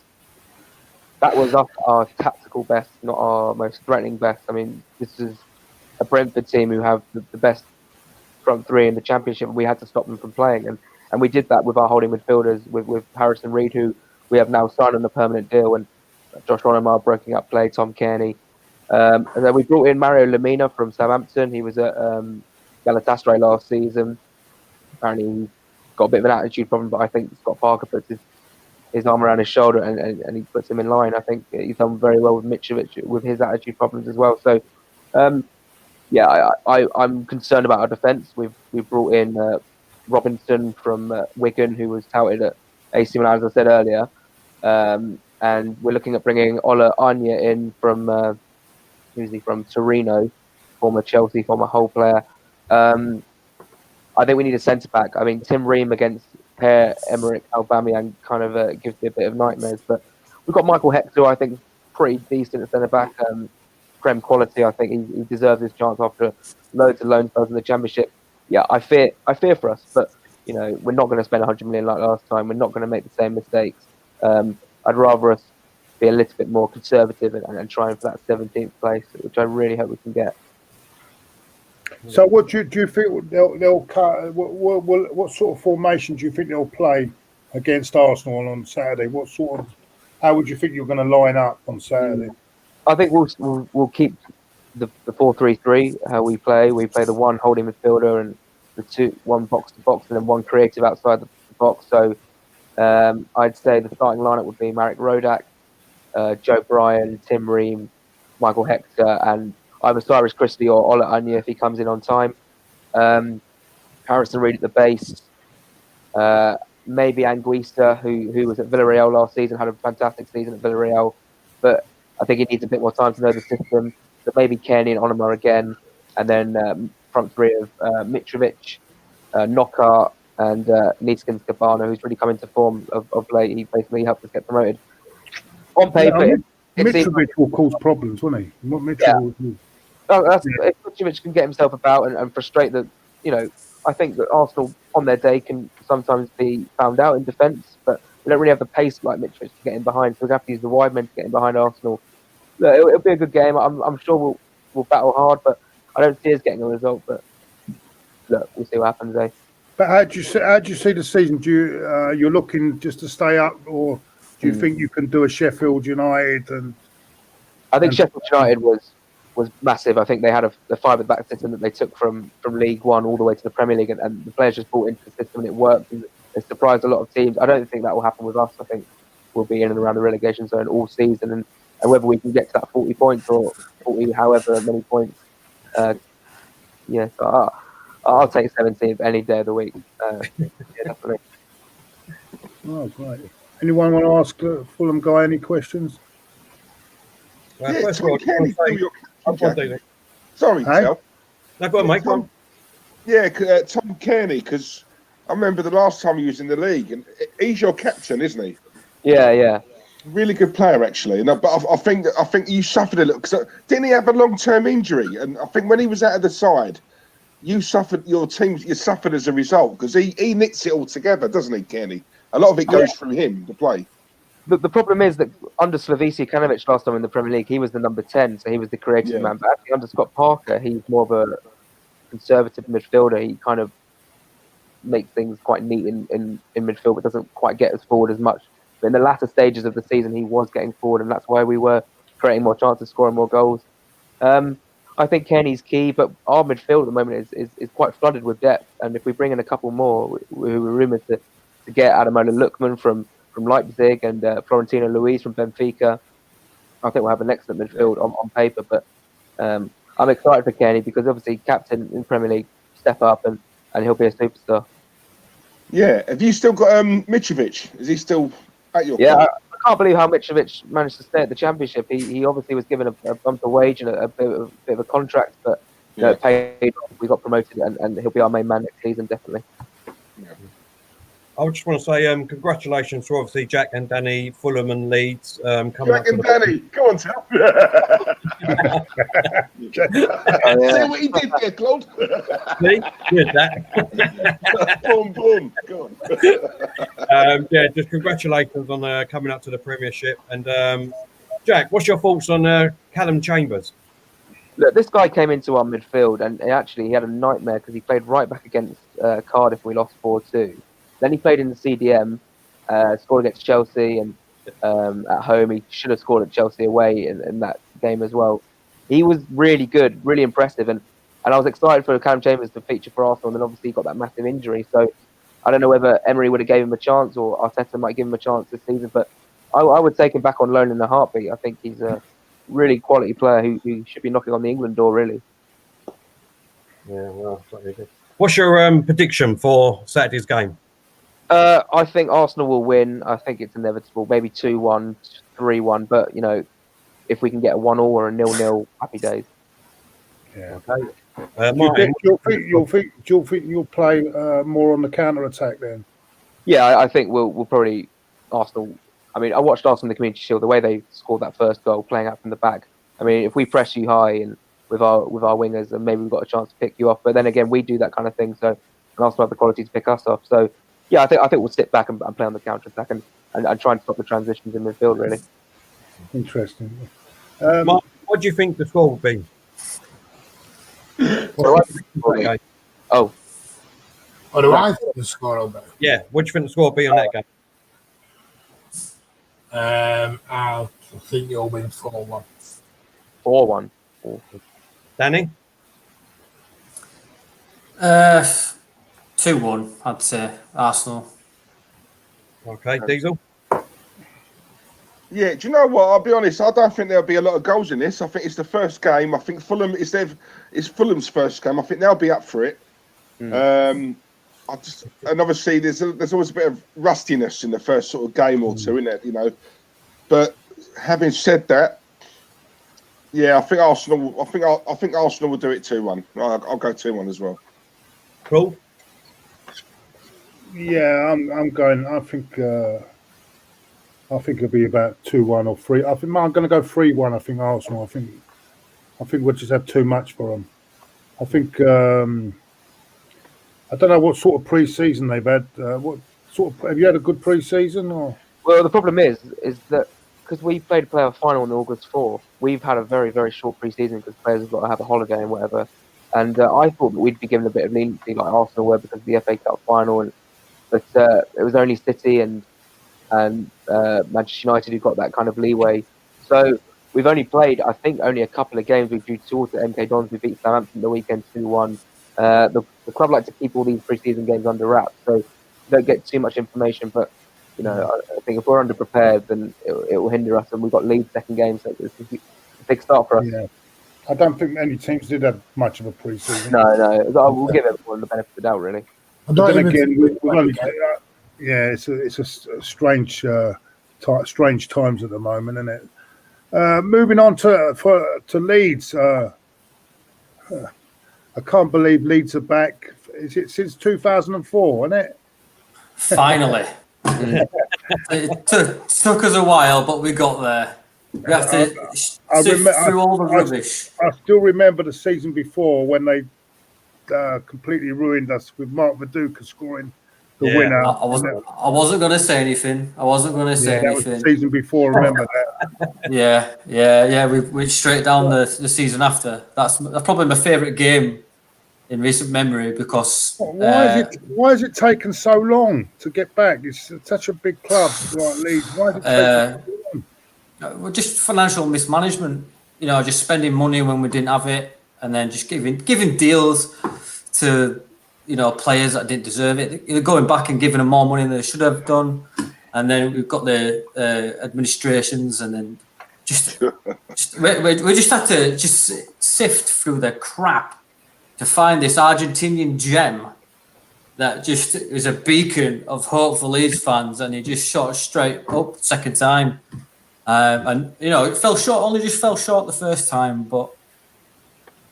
[SPEAKER 3] that was our tactical best, not our most threatening best. I mean, this is a Brentford team who have the best front three in the Championship, and we had to stop them from playing. And we did that with our holding midfielders, with Harrison Reed, who we have now signed on a permanent deal, and Josh Ronemar breaking up play, Tom Kearney. And then we brought in Mario Lemina from Southampton. He was at Galatasaray last season. Apparently he's got a bit of an attitude problem, but I think Scott Parker puts his arm around his shoulder and he puts him in line. I think he's done very well with Mitrovic with his attitude problems as well. So, I'm concerned about our defence. We've brought in Robinson from Wigan, who was touted at AC Milan, as I said earlier. And we're looking at bringing Ola Anya in from who's he from? Torino, former Chelsea, former Hull player. I think we need a centre back. I mean, Tim Ream against Pierre-Emerick Aubameyang kind of gives me a bit of nightmares. But we've got Michael Hector, who I think is pretty decent at centre back. Prem quality. I think he deserves his chance after loads of loan spells in the Championship. Yeah, I fear for us, but you know, we're not going to spend 100 million like last time. We're not going to make the same mistakes. I'd rather us be a little bit more conservative and trying for that 17th place, which I really hope we can get.
[SPEAKER 2] So, what do you think they'll cut? What sort of formation do you think they'll play against Arsenal on Saturday? How would you think you're going to line up on Saturday?
[SPEAKER 3] I think we'll keep the 4-3-3 how we play. We play the one holding midfielder and the one box to box and then one creative outside the box. So I'd say the starting lineup would be Marek Rodak, Joe Bryan, Tim Ream, Michael Hector, and either Cyrus Christie or Ola Anya if he comes in on time. Harrison Reed at the base. Maybe Anguissa, who was at Villarreal last season, had a fantastic season at Villarreal, but I think he needs a bit more time to know the system. So maybe Kearney and Onomar again, and then front three of Mitrovic, Knockaert, and Neeskens Cabana, who's really come into form of late. He basically helped us get promoted. On paper,
[SPEAKER 2] Mitrovic will cause problems, won't he?
[SPEAKER 3] If Mitrovic can get himself about and frustrate the, I think that Arsenal on their day can sometimes be found out in defence, but we don't really have the pace like Mitrovic to get in behind, so we have to use the wide men to get in behind Arsenal. Look, it'll be a good game. I'm sure we'll battle hard, but I don't see us getting a result. But look, we'll see what happens, eh?
[SPEAKER 2] But how do you see the season? Do you're looking just to stay up, or do you think you can do a Sheffield United?
[SPEAKER 3] I think Sheffield United was massive. I think they had a five-at-the-back system that they took from League One all the way to the Premier League, and the players just bought into the system and it worked. And it surprised a lot of teams. I don't think that will happen with us. I think we'll be in and around the relegation zone all season, and whether we can get to that 40 points or 40, however many points, so I'll take 17th any day of the week. Definitely.
[SPEAKER 2] Oh, great. Anyone want to ask Fulham guy any questions?
[SPEAKER 1] First of all,
[SPEAKER 5] sorry, Kel.
[SPEAKER 1] No, go on, mate. Go on.
[SPEAKER 5] Yeah, Tom Kearney, because I remember the last time he was in the league, and he's your captain, isn't he?
[SPEAKER 3] Yeah.
[SPEAKER 5] Really good player, actually. But I think you suffered a little because didn't he have a long-term injury? And I think when he was out of the side, you suffered. You suffered as a result because he knits it all together, doesn't he, Kearney? A lot of it goes through him to play.
[SPEAKER 3] The problem is that under Slavisa last time in the Premier League, he was the number 10, so he was the creative man. But actually under Scott Parker, he's more of a conservative midfielder. He kind of makes things quite neat in midfield, but doesn't quite get us forward as much. But in the latter stages of the season, he was getting forward, and that's why we were creating more chances, scoring more goals. I think Kearney's key, but our midfield at the moment is quite flooded with depth. And if we bring in a couple more, who were rumoured to get Ademola Lookman from Leipzig and Florentino Luis from Benfica, I think we'll have an excellent midfield on paper. But I'm excited for Kearney because obviously captain in Premier League, step up and he'll be a superstar. Yeah.
[SPEAKER 5] Have you still got Mitrovic? Is he still at your
[SPEAKER 3] club? I can't believe how Mitrovic managed to stay at the Championship. He obviously was given a bump of wage and a bit of a contract, but it paid off. We got promoted and he'll be our main man next season, definitely.
[SPEAKER 1] Yeah. I just want to say congratulations to obviously Jack and Danny, Fulham and Leeds.
[SPEAKER 5] Jack and Danny, go on, Tom. See what he did there, Claude.
[SPEAKER 1] See? Good, that.
[SPEAKER 5] Boom, boom. Go on.
[SPEAKER 1] Just congratulations on coming up to the Premiership. And Jack, what's your thoughts on Calum Chambers?
[SPEAKER 3] Look, this guy came into our midfield and he had a nightmare because he played right back against Cardiff. We lost 4-2. Then he played in the CDM, scored against Chelsea, and at home he should have scored at Chelsea away in that game as well. He was really good, really impressive, and I was excited for Calum Chambers to feature for Arsenal. And then obviously he got that massive injury, so I don't know whether Emery would have gave him a chance or Arteta might give him a chance this season. But I would take him back on loan in a heartbeat. I think he's a really quality player who should be knocking on the England door, really.
[SPEAKER 1] Yeah, well, what's your prediction for Saturday's game?
[SPEAKER 3] I think Arsenal will win. I think it's inevitable. Maybe 2-1, 3-1. But if we can get a 1-1 or a 0-0, happy days.
[SPEAKER 2] Yeah.
[SPEAKER 1] Okay.
[SPEAKER 2] Do you think you'll play more on the counter attack then?
[SPEAKER 3] Yeah, I think we'll probably Arsenal. I mean, I watched Arsenal in the Community Shield. The way they scored that first goal, playing out from the back. I mean, if we press you high and with our wingers, then maybe we've got a chance to pick you off. But then again, we do that kind of thing, so and Arsenal have the quality to pick us off. So. Yeah, I think we'll sit back and play on the counter attack and try and stop the transitions in midfield. Really
[SPEAKER 2] interesting.
[SPEAKER 1] Mark, what do you think the score will be?
[SPEAKER 6] What do I think the score will be?
[SPEAKER 1] Yeah, what do you think the score will be on that game?
[SPEAKER 6] I think you'll win 4-1.
[SPEAKER 3] 4-1.
[SPEAKER 1] Danny?
[SPEAKER 4] 2-1, I'd say, Arsenal.
[SPEAKER 1] Okay, Diesel?
[SPEAKER 5] Yeah, do you know what? I'll be honest, I don't think there'll be a lot of goals in this. I think it's the first game. I think Fulham it's Fulham's first game. I think they'll be up for it. And obviously there's always a bit of rustiness in the first sort of game or two, isn't it? But having said that, yeah, I think Arsenal will do it 2-1. I'll go 2-1 as well.
[SPEAKER 1] Cool.
[SPEAKER 2] Yeah, I'm going. I think it'll be about 2-1 or 3. I think I'm going to go 3-1. I think Arsenal. I think we'll just have too much for them. I think I don't know what sort of pre-season they've had. What sort of have you had a good pre-season or? Well,
[SPEAKER 3] the problem is that because we played a playoff final on August 4th, we've had a very, very short pre-season because players have got to have a holiday and whatever. And I thought that we'd be given a bit of leniency like Arsenal were because of the FA Cup final, but it was only City and Manchester United who got that kind of leeway. So we've only played, I think, only a couple of games. We drew 2 at MK Dons. We beat Southampton the weekend 2-1. The club like to keep all these pre-season games under wraps, so you don't get too much information. But I think if we're underprepared, then it will hinder us. And we've got Leeds second game, so it's a big start for us.
[SPEAKER 2] Yeah. I don't think any teams did have much of a pre-season.
[SPEAKER 3] No. We'll give everyone the benefit of the doubt, really.
[SPEAKER 2] But then again, it's a strange times at the moment, isn't it? Moving on to Leeds. I can't believe Leeds are back. Is it since 2004, isn't it?
[SPEAKER 4] Finally. It took us a while, but we got there. We have to sift through all the rubbish.
[SPEAKER 2] I still remember the season before when they completely ruined us with Mark Viduka scoring the winner.
[SPEAKER 4] I wasn't going to say anything. I wasn't going to say
[SPEAKER 2] that
[SPEAKER 4] anything.
[SPEAKER 2] was the season before. Remember that?
[SPEAKER 4] Yeah. We went straight down the season after. That's probably my favourite game in recent memory because.
[SPEAKER 2] Why is it taken so long to get back? It's such a big club like Leeds. Why is it taking so long?
[SPEAKER 4] Well, just financial mismanagement. Just spending money when we didn't have it, and then just giving deals to players that didn't deserve it. Going back and giving them more money than they should have done, and then we've got the administrations, and then we just had to just sift through the crap to find this Argentinian gem that just is a beacon of hope for Leeds fans, and he just shot straight up second time. And it fell short. Only just fell short the first time, but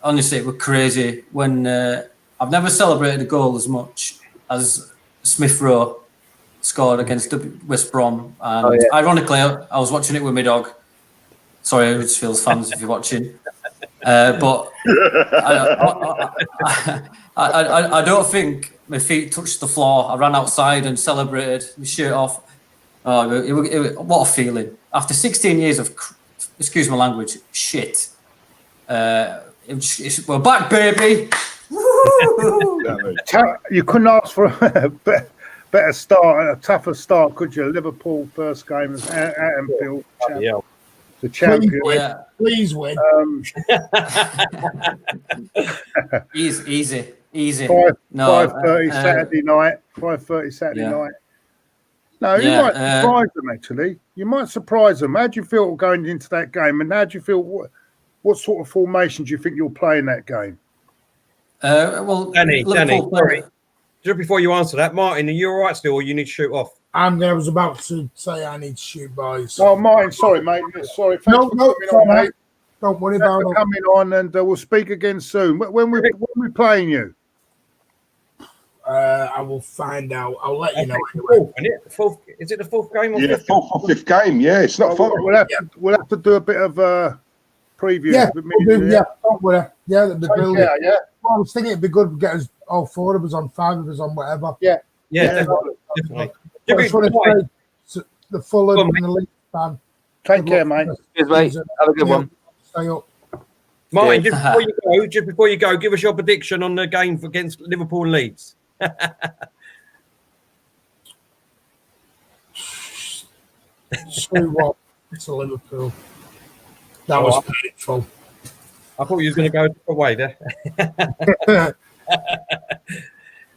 [SPEAKER 4] honestly, it was crazy. When I've never celebrated a goal as much as Smith Rowe scored against West Brom. And ironically, I was watching it with my dog. Sorry, Huddersfield fans, if you're watching. But I don't think my feet touched the floor. I ran outside and celebrated, my shirt off. What a feeling. After 16 years of, excuse my language, shit. We're back, baby.
[SPEAKER 2] You couldn't ask for a better start, a tougher start, could you? Liverpool first game at Anfield. The champion.
[SPEAKER 6] Please win.
[SPEAKER 4] Easy.
[SPEAKER 2] 5:30 Saturday night. 5:30 Saturday night. No, you might surprise them, actually. You might surprise them. How do you feel going into that game? And how do you feel, what sort of formation do you think you'll play in that game?
[SPEAKER 1] Danny, sorry. Just before you answer that, Martin, are you all right still, or you need to shoot off?
[SPEAKER 6] I was about to say I need to shoot, boys.
[SPEAKER 2] Oh, Martin, sorry, mate. Sorry. Thanks for coming on, mate.
[SPEAKER 6] Don't worry about it.
[SPEAKER 2] Coming on, and we'll speak again soon. When we playing you?
[SPEAKER 6] I will find out. I'll let you know.
[SPEAKER 1] Is it the fourth game? Or
[SPEAKER 5] fifth? Fourth or fifth game. Yeah, it's not far.
[SPEAKER 2] We'll have to do a bit of preview.
[SPEAKER 6] Yeah, don't worry. Yeah, that'd be brilliant.
[SPEAKER 2] Yeah.
[SPEAKER 6] Well, I was thinking it'd be good to get us all four of us on, five of us on, whatever.
[SPEAKER 2] Yeah,
[SPEAKER 1] definitely.
[SPEAKER 6] I just want to say the Fulham and the Leeds fan.
[SPEAKER 2] Take care, mate.
[SPEAKER 3] Cheers, mate. Have a good one.
[SPEAKER 6] Stay up.
[SPEAKER 1] Martin, just before you go, give us your prediction on the game against Liverpool and Leeds.
[SPEAKER 6] 2-1 to Liverpool. That was painful.
[SPEAKER 1] I thought you was going to go away there.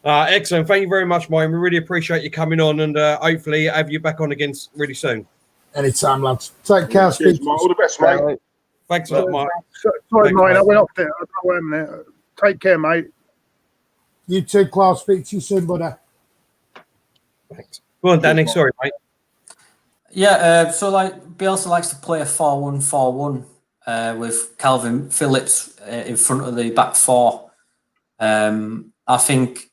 [SPEAKER 1] Excellent. Thank you very much, Martin. We really appreciate you coming on, and hopefully have you back on again really soon.
[SPEAKER 6] Anytime, lads. Take care.
[SPEAKER 5] Cheers, mate. All the best, mate.
[SPEAKER 1] Thanks a lot, Martin.
[SPEAKER 2] Sorry, Martin. I went off there. I don't know there. Take care, mate.
[SPEAKER 6] You too, Claude. Speak to you soon, buddy.
[SPEAKER 1] Thanks. Go on, Danny. Sorry, mate.
[SPEAKER 4] Yeah, so Bielsa likes to play a 4-1-4-1 with Calvin Phillips in front of the back four. I think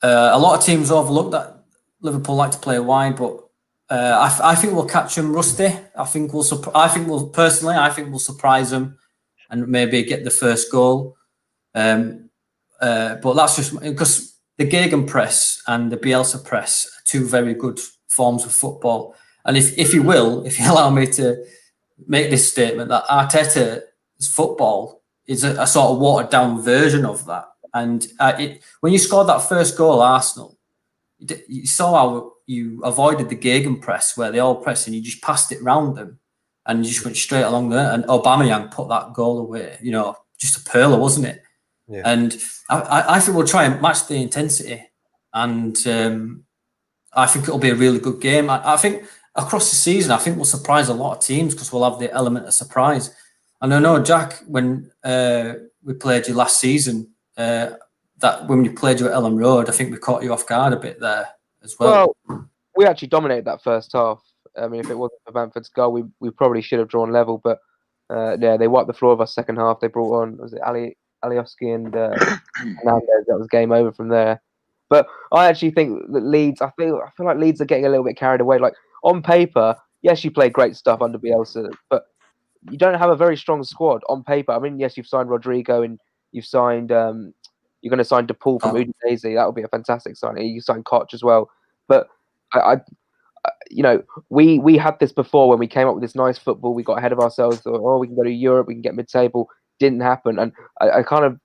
[SPEAKER 4] a lot of teams overlook that Liverpool like to play wide, but I think we'll catch them rusty. I think we'll surprise them and maybe get the first goal. But that's just because the Gegenpress and the Bielsa press are two very good forms of football. And if you allow me to make this statement, that Arteta's football is a sort of watered down version of that. And when you scored that first goal, Arsenal, you saw how you avoided the Gegenpress where they all pressed and you just passed it round them and you just went straight along there. And Aubameyang put that goal away, just a pearler, wasn't it? Yeah. And I think we'll try and match the intensity. And I think it'll be a really good game. I think across the season, I think we'll surprise a lot of teams because we'll have the element of surprise. And I know, Jack, when we played you last season, that when we played you at Ellen Road, I think we caught you off guard a bit there as well.
[SPEAKER 3] Well, we actually dominated that first half. I mean, if it wasn't for Bamford's goal, we probably should have drawn level. But they wiped the floor of us second half. They brought on, was it Alioski and Hernandez? That was game over from there. But I actually think that Leeds, I feel like Leeds are getting a little bit carried away. Like on paper, yes, you play great stuff under Bielsa, but you don't have a very strong squad on paper. I mean, yes, you've signed Rodrigo and you've signed. You're going to sign DePaul from Udinese. That would be a fantastic signing. You signed Koch as well, but we had this before when we came up with this nice football. We got ahead of ourselves. Thought, oh, we can go to Europe. We can get mid-table. Didn't happen, and I kind of.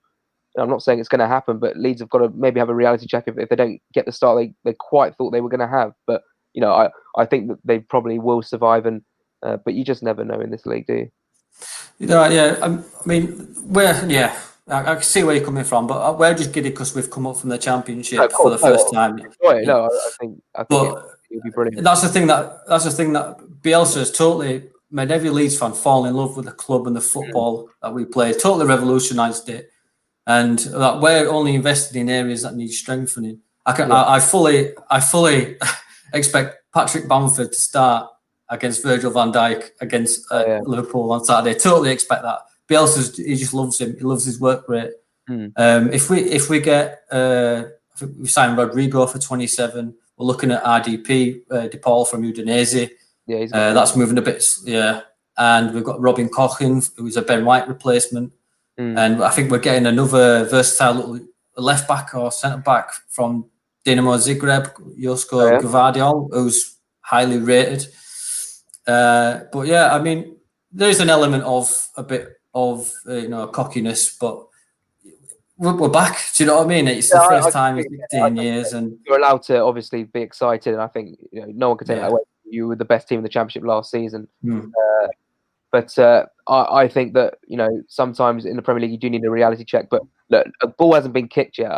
[SPEAKER 3] I'm not saying it's going to happen, but Leeds have got to maybe have a reality check if they don't get the start they quite thought they were going to have. But I think that they probably will survive, and but you just never know in this league, do you?
[SPEAKER 4] Yeah. I mean, I can see where you're coming from, but we're just giddy because we've come up from the Championship for the first time.
[SPEAKER 3] No, I think it'll be brilliant.
[SPEAKER 4] That's the thing that Bielsa has totally made every Leeds fan fall in love with the club and the football that we play. Totally revolutionised it, and that we're only invested in areas that need strengthening. I fully expect Patrick Bamford to start against Virgil van Dijk against Liverpool on Saturday. Totally expect that. Bielsa, he just loves him. He loves his work rate. If we get, I think we signed Rodrigo for 27. We're looking at RDP, DePaul from Udinese.
[SPEAKER 3] Yeah,
[SPEAKER 4] that's moving a bit. Yeah, and we've got Robin Kochen, who's a Ben White replacement. And I think we're getting another versatile little left back or centre back from Dinamo Zagreb, Josko Gvardiol, who's highly rated. But yeah, I mean, there's an element of a bit of cockiness, but we're back. Do you know what I mean? It's the first time in 15 years, and
[SPEAKER 3] you're allowed to obviously be excited. And I think no one can take that away. You were the best team in the Championship last season. But I think that sometimes in the Premier League you do need a reality check. But look, a ball hasn't been kicked yet.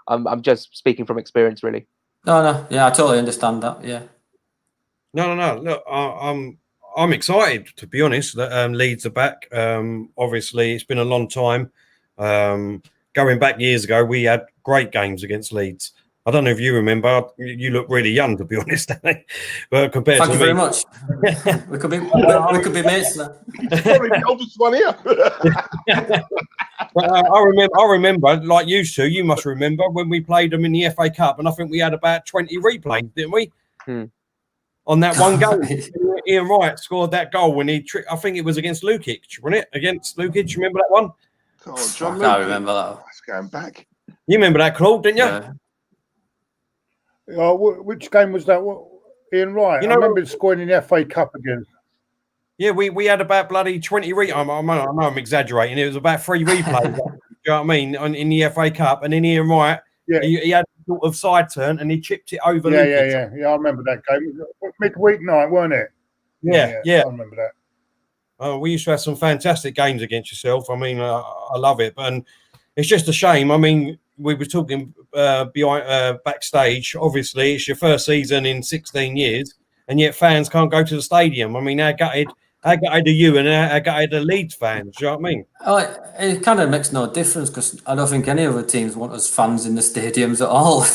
[SPEAKER 3] I'm just speaking from experience, really.
[SPEAKER 4] No, yeah, I totally understand that. Yeah.
[SPEAKER 1] No. Look, I'm excited, to be honest, that Leeds are back. Obviously, it's been a long time. Going back years ago, we had great games against Leeds. I don't know if you remember. You look really young, to be honest. But compared
[SPEAKER 4] Thank
[SPEAKER 1] to
[SPEAKER 4] you very much. we could be mates now.
[SPEAKER 5] Probably the oldest one here.
[SPEAKER 1] But I remember, like you two, you must remember when we played them in the FA Cup, and I think we had about 20 replays, didn't we? On that one game, Ian Wright scored that goal when he I think it was against Lukic, wasn't it? Against Lukic, remember that one?
[SPEAKER 5] Oh, John,
[SPEAKER 4] I can't remember that.
[SPEAKER 5] That's going back.
[SPEAKER 1] You remember that, Claude, didn't you?
[SPEAKER 4] Yeah.
[SPEAKER 2] Which game was that? Ian Wright. I remember scoring in the FA Cup again.
[SPEAKER 1] Yeah, we had about bloody 20 I know I'm exaggerating. It was about 3 replays. Do you know what I mean? In the FA Cup, and then Ian Wright, he had a sort of side turn and he chipped it over.
[SPEAKER 2] Yeah. I remember that game. Midweek night, weren't it?
[SPEAKER 1] Yeah.
[SPEAKER 2] I remember that.
[SPEAKER 1] We used to have some fantastic games against yourself. I mean, I love it, and it's just a shame. I mean, we were talking backstage. Obviously, it's your first season in 16 years, and yet fans can't go to the stadium. I mean, how gutted are you, and how gutted are Leeds fans? Do you know what I mean?
[SPEAKER 4] It kind of makes no difference because I don't think any other teams want us fans in the stadiums at all.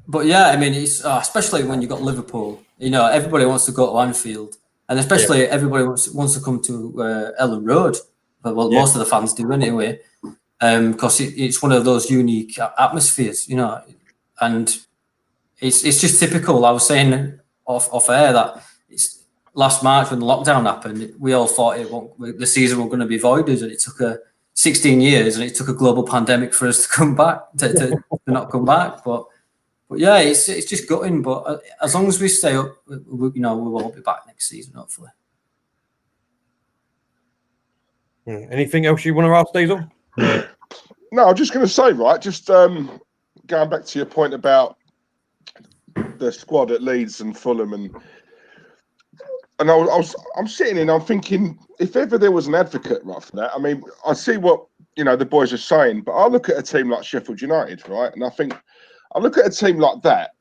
[SPEAKER 4] But yeah, I mean, it's especially when you got Liverpool. Everybody wants to go to Anfield, and especially everybody wants to come to Ellen Road. Well, most of the fans do anyway, because it's one of those unique atmospheres, and it's just typical. I was saying off air that it's last March when the lockdown happened, we all thought the season was going to be voided, and it took 16 years, and it took a global pandemic for us to come back to not come back. But yeah, it's just gutting. But as long as we stay up, we will be back next season, hopefully.
[SPEAKER 1] Anything else you want to ask, Diesel?
[SPEAKER 5] No, I'm just going to say, right, just going back to your point about the squad at Leeds and Fulham, and I'm sitting in, I'm thinking, if ever there was an advocate, right, for that, I mean, I see what the boys are saying, but I look at a team like Sheffield United, right, and I look at a team like that,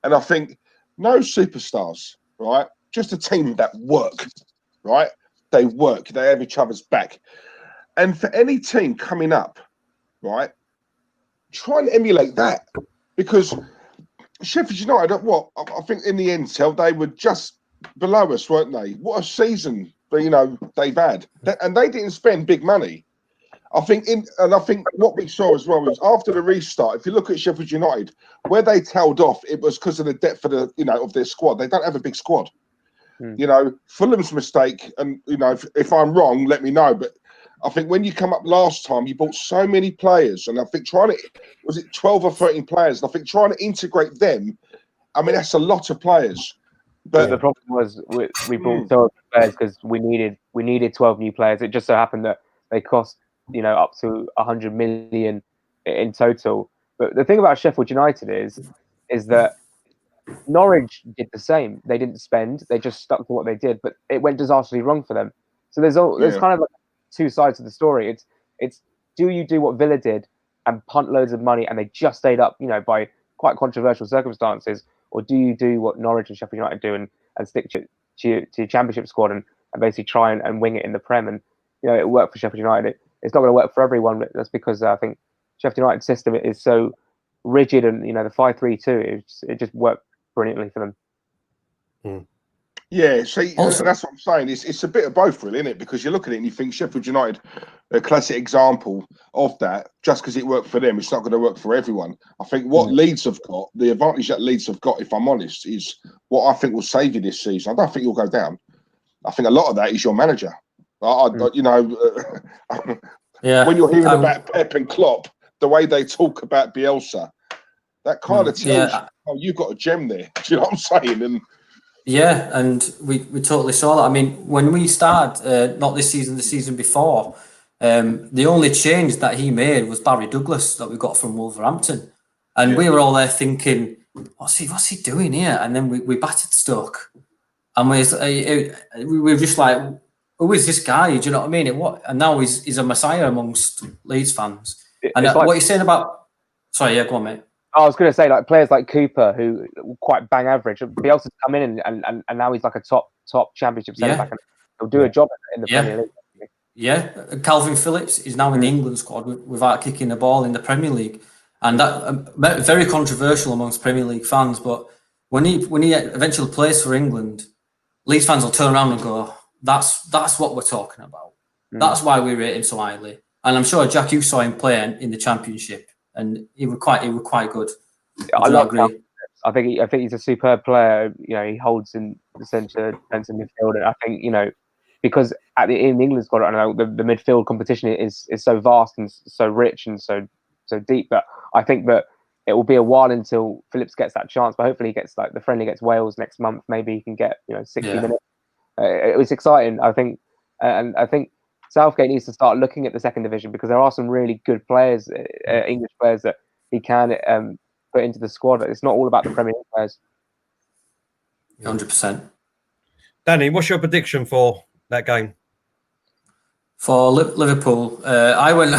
[SPEAKER 5] and I think no superstars, right, just a team that work, right. They work. They have each other's back. And for any team coming up, right, try and emulate that. Because Sheffield United, I think in the end, they were just below us, weren't they? What a season, they've had. And they didn't spend big money. I think what we saw as well was after the restart. If you look at Sheffield United, where they tailed off, it was because of the depth of of their squad. They don't have a big squad. Fulham's mistake, and if I'm wrong, let me know. But I think when you come up last time, you bought so many players, and I think was it 12 or 13 players? And I think trying to integrate them, I mean, that's a lot of players. But
[SPEAKER 3] the problem was we bought so many players because we needed 12 new players. It just so happened that they cost up to 100 million in total. But the thing about Sheffield United is that Norwich did the same. They didn't spend; they just stuck to what they did. But it went disastrously wrong for them. So there's kind of like two sides of the story. It's do you do what Villa did and punt loads of money and they just stayed up, by quite controversial circumstances, or do you do what Norwich and Sheffield United do and stick to your Championship squad and basically try and wing it in the Prem? And it worked for Sheffield United. It's not going to work for everyone, but that's because I think Sheffield United's system is so rigid, and the 5-3-2 it just worked brilliantly for them.
[SPEAKER 5] Yeah, see, that's what I'm saying. It's a bit of both, really, isn't it? Because you look at it and you think Sheffield United, a classic example of that. Just because it worked for them, it's not going to work for everyone. I think what Leeds have got, the advantage that Leeds have got, if I'm honest, is what I think will save you this season. I don't think you'll go down. I think a lot of that is your manager. When you're hearing about Pep and Klopp, the way they talk about Bielsa, that kind of tells you, you've got a gem there. Do you know what I'm saying? And
[SPEAKER 4] and we totally saw that. I mean, when we started, not this season, the season before, the only change that he made was Barry Douglas that we got from Wolverhampton, and we were all there thinking, what's he doing here? And then we battered Stoke, and we were just like, who is this guy? Do you know what I mean? And now he's a messiah amongst Leeds fans. And what you're saying about... Sorry, go on, mate.
[SPEAKER 3] I was going to say, like, players like Cooper, who were quite bang average, Bielsa's come in and now he's like a top Championship centre-back, and he'll do a job in the Premier League.
[SPEAKER 4] Yeah, Calvin Phillips is now in the England squad without kicking the ball in the Premier League. And that very controversial amongst Premier League fans, but when he eventually plays for England, Leeds fans will turn around and go, that's what we're talking about. That's why we rate him so highly. And I'm sure, Jack, you saw him play in the Championship, and he was quite good.
[SPEAKER 3] I love him. I think he's a superb player. He holds in the centre defensive midfield, and I think because in the England squad, I know the midfield competition is so vast and so rich and so deep. But I think that it will be a while until Phillips gets that chance. But hopefully, he gets the friendly against Wales next month. Maybe he can get 60 minutes. It was exciting, I think, and I think Southgate needs to start looking at the second division because there are some really good players, English players that he can put into the squad. It's not all about the Premier League players.
[SPEAKER 4] 100%.
[SPEAKER 1] Danny, what's your prediction for that game?
[SPEAKER 4] For Liverpool, I went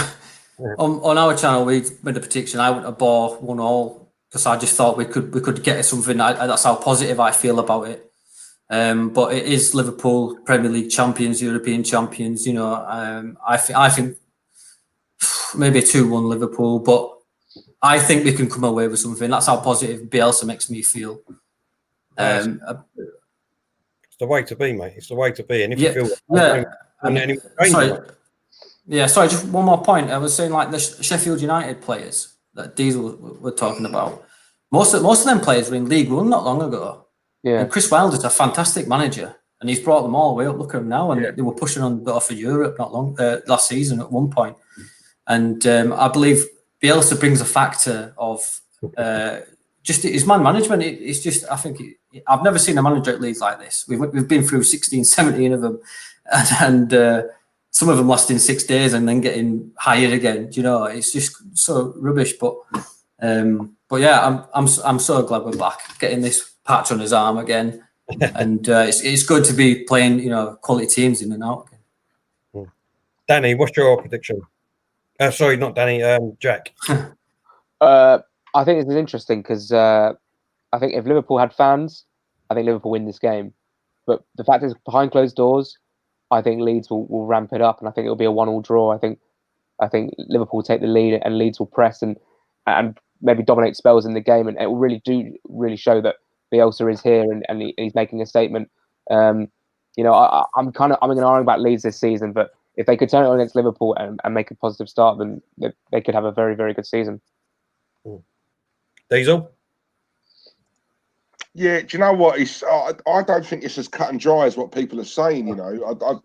[SPEAKER 4] on our channel. We made a prediction. I went a ball 1-1 because I just thought we could get something. That's how positive I feel about it. But it is Liverpool, Premier League champions, European champions. I think maybe 2-1 Liverpool, but I think we can come away with something. That's how positive Bielsa makes me feel.
[SPEAKER 1] It's the way to be, mate. It's the way to be. And if you feel
[SPEAKER 4] sorry, just one more point. I was saying, like, the Sheffield United players that Diesel were talking about. Most of them players were in League One not long ago. Yeah. And Chris Wilder's a fantastic manager, and he's brought them all the way up. Look at them now, and they were pushing on for Europe not long last season at one point. And I believe Bielsa brings a factor of just his man management. It's just, I think, I've never seen a manager at Leeds like this. We've been through 16, 17 of them, and some of them lasting 6 days and then getting hired again. It's just so rubbish. But yeah, I'm so glad we're back, getting this patch on his arm again, and it's good to be playing quality teams in and out again.
[SPEAKER 1] Danny, what's your prediction? Sorry, not Danny. Jack.
[SPEAKER 3] I think this is interesting because I think if Liverpool had fans, I think Liverpool win this game. But the fact is, behind closed doors, I think Leeds will ramp it up, and I think it'll be a 1-1 draw. I think Liverpool will take the lead, and Leeds will press and maybe dominate spells in the game, and it will really show that Bielsa is here and he's making a statement. I'm going to argue about Leeds this season, but if they could turn it on against Liverpool and make a positive start, then they could have a very, very good season.
[SPEAKER 1] Diesel?
[SPEAKER 5] Yeah, do you know what? I don't think it's as cut and dry as what people are saying. You know,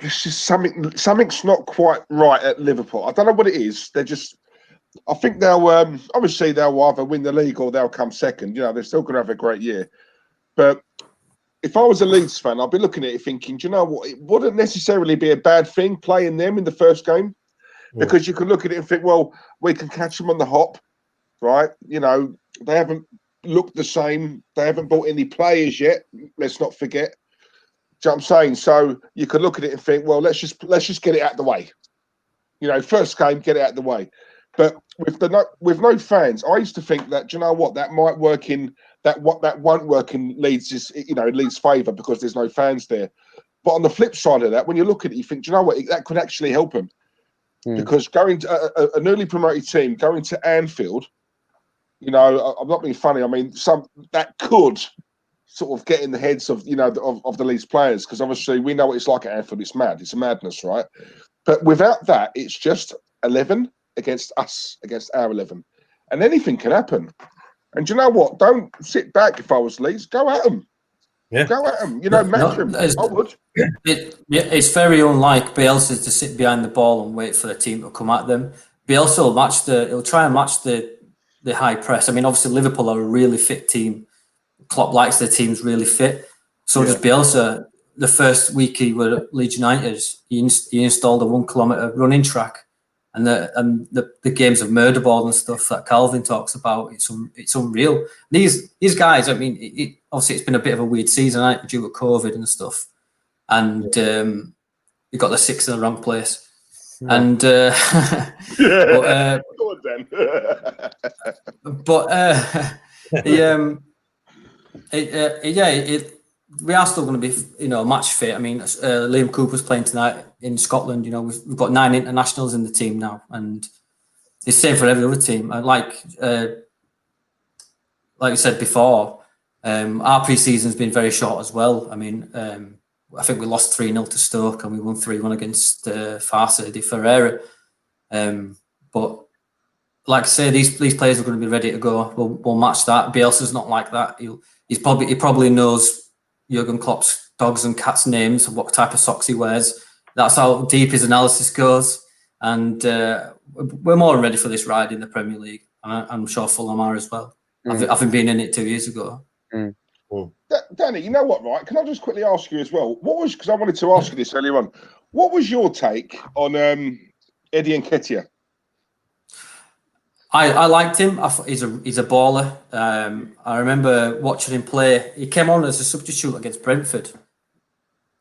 [SPEAKER 5] it's just something's not quite right at Liverpool. I don't know what it is. They're just. I think they'll obviously they'll either win the league or they'll come second. You know, they're still going to have a great year. But if I was a Leeds fan, I'd be looking at it thinking, do you know what? It wouldn't necessarily be a bad thing playing them in the first game, because you can look at it and think, well, we can catch them on the hop, right? You know, they haven't looked the same. They haven't bought any players yet. Let's not forget. Do you know what I'm saying? So you can look at it and think, well, let's just get it out of the way. You know, first game, get it out of the way. But with no fans, I used to think that, do you know what, that might work in that won't work in Leeds' Leeds' favour because there's no fans there. But on the flip side of that, when you look at it, you think, do you know what, that could actually help them. Because going to a newly promoted team going to Anfield, you know, I'm not being funny. I mean, that could sort of get in the heads of of the Leeds players, because obviously we know what it's like at Anfield. It's mad. It's a madness, right? But without that, it's just 11 against us, against our 11, and anything can happen. And do you know what? Don't sit back. If I was Leeds, go at them. Yeah, go at them. You know, match them. I would.
[SPEAKER 4] It's very unlike Bielsa to sit behind the ball and wait for the team to come at them. Bielsa will he'll try and match the high press. I mean, obviously Liverpool are a really fit team. Klopp likes their teams really fit. So does Bielsa. The first week he was at Leeds United, he installed a 1 kilometre running track, and the games of murder ball and stuff that Calvin talks about. It's unreal. These guys. I mean, obviously it's been a bit of a weird season, right, due to COVID and stuff, and you got the 6th in the wrong place. Yeah. And we are still going to be, match fit. I mean, Liam Cooper's playing tonight in Scotland. You know, we've got 9 internationals in the team now, and it's the same for every other team. And like you said before, our pre-season's been very short as well. I mean, I think we lost 3-0 to Stoke and we won 3-1 against Farsa de Ferreira. But like I say, these players are going to be ready to go. We'll match that. Bielsa's not like that. He probably knows Jurgen Klopp's dogs and cats' names and what type of socks he wears. That's how deep his analysis goes. And we're more than ready for this ride in the Premier League. I'm sure Fulham are as well. Having been in it 2 years ago.
[SPEAKER 5] Danny, you know what, right? Can I just quickly ask you as well? Because I wanted to ask you this earlier on. What was your take on Eddie Nketiah?
[SPEAKER 4] I liked him. He's a baller. I remember watching him play. He came on as a substitute against Brentford.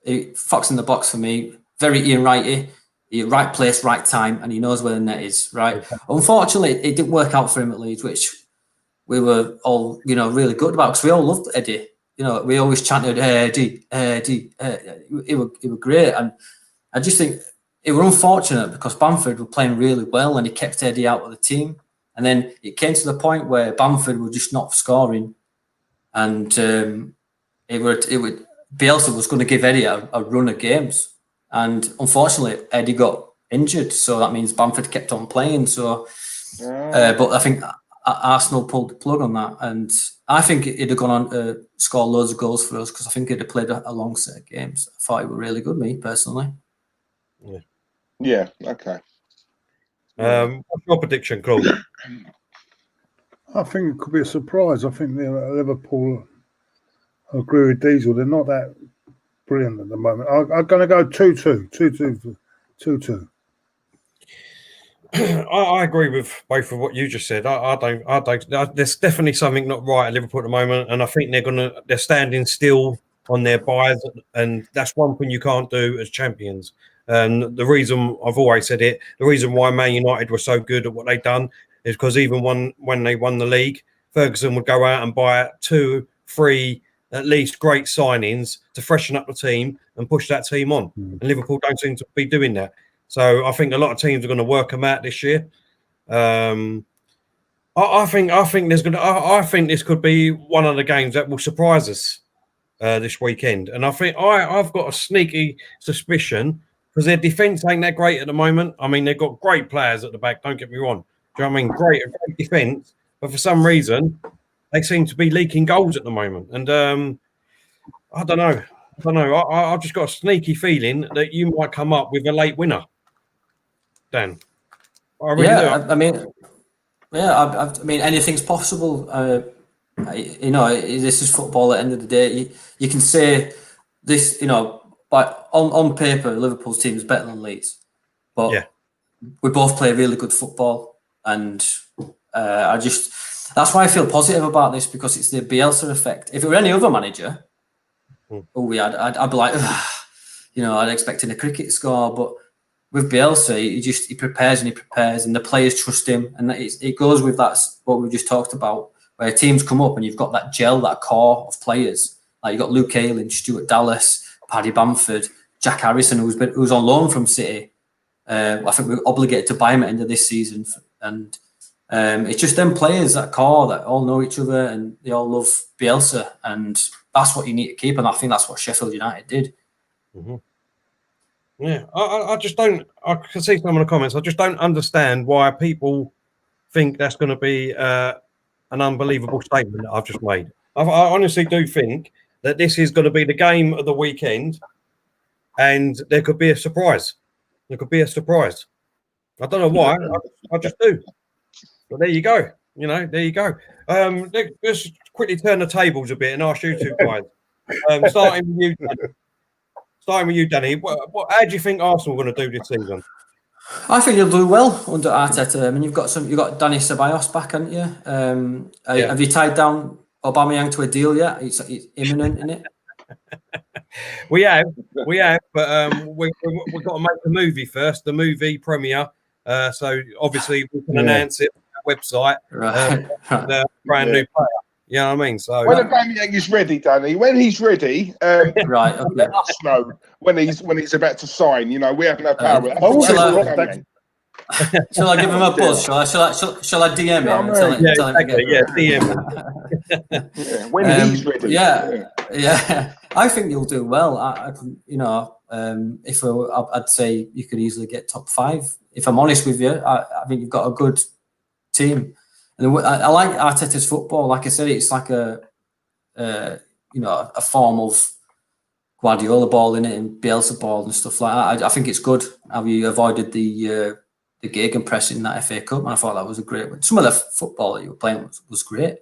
[SPEAKER 4] He fox in the box for me. Very Ian Wrighty. Right place, right time, and he knows where the net is. Right. Unfortunately, it didn't work out for him at Leeds, which we were all really good about, because we all loved Eddie. We always chanted Eddie, Eddie. It was great, and I just think it was unfortunate because Bamford were playing really well, and he kept Eddie out of the team. And then it came to the point where Bamford were just not scoring, and Bielsa was going to give Eddie a run of games, and unfortunately Eddie got injured, so that means Bamford kept on playing. So, but I think Arsenal pulled the plug on that, and I think he'd have gone on to score loads of goals for us, because I think he'd have played a long set of games. I thought he was really good, me personally.
[SPEAKER 5] Yeah. Okay.
[SPEAKER 1] What's your prediction, Claude?
[SPEAKER 2] I think it could be a surprise. I think Liverpool, I agree with Diesel, they're not that brilliant at the moment. I'm going to go 2-2. 2-2.
[SPEAKER 1] I agree with both of what you just said. I don't. There's definitely something not right at Liverpool at the moment, and I think they're standing still on their buys, and that's one thing you can't do as champions. And the reason, I've always said it, the reason why Man United were so good at what they've done is because even when they won the league, Ferguson would go out and buy 2-3 at least great signings to freshen up the team and push that team on. And Liverpool don't seem to be doing that. So I think a lot of teams are going to work them out this year. I think this could be one of the games that will surprise us this weekend. And I think I've got a sneaky suspicion because their defence ain't that great at the moment. I mean, they've got great players at the back. Don't get me wrong. Do you know what I mean? Great defence, but for some reason, they seem to be leaking goals at the moment. And I don't know. I've just got a sneaky feeling that you might come up with a late winner, Dan. I really do.
[SPEAKER 4] I mean, I mean, anything's possible. You know, this is football. At the end of the day, you can say this. You know, but on paper, Liverpool's team is better than Leeds, but we both play really good football, and that's why I feel positive about this, because it's the Bielsa effect. If it were any other manager, I'd be like, you know, I'd expect a cricket score, but with Bielsa, he prepares, and the players trust him, and it goes with that what we just talked about, where teams come up and you've got that gel, that core of players. Like you've got Luke Ayling, Stuart Dallas, Paddy Bamford, Jack Harrison, who's on loan from City. I think we're obligated to buy him at the end of this season, and it's just them players, that core, that all know each other and they all love Bielsa, and that's what you need to keep. And I think that's what Sheffield United did.
[SPEAKER 1] Mm-hmm. Yeah, I just don't. I can see some of the comments. I just don't understand why people think that's going to be an unbelievable statement that I've just made. I honestly do think that this is going to be the game of the weekend, and there could be a surprise. I don't know why. I just do. But there you go. You know, there you go. Let's quickly turn the tables a bit and ask you two guys. Starting with you, Danny. How do you think Arsenal are going to do this season?
[SPEAKER 4] I think you'll do well under Arteta. I mean, you've got Danny Ceballos back, haven't you? Have you tied down Aubameyang to a deal yet? It's imminent, isn't it?
[SPEAKER 1] We have, but we've got to make the movie first. The movie premiere. So obviously we can announce it on our website.
[SPEAKER 4] Right.
[SPEAKER 1] The brand new player. You know what I mean? So
[SPEAKER 5] when Aubameyang is ready, Danny, when he's ready,
[SPEAKER 4] right, okay.
[SPEAKER 5] Let us know when he's about to sign. You know, we have no power.
[SPEAKER 4] Shall I give him a buzz? Shall I DM him?
[SPEAKER 5] DM. When he's ready.
[SPEAKER 4] Yeah. I think you'll do well. I'd say you could easily get top 5. If I'm honest with you, I think you've got a good team, and I like Arteta's football. Like I said, it's like a form of Guardiola ball in it and Bielsa ball and stuff like that. I think it's good how you avoided the gegenpress in that FA Cup, and I thought that was a great one. Some of the football that you were playing was great.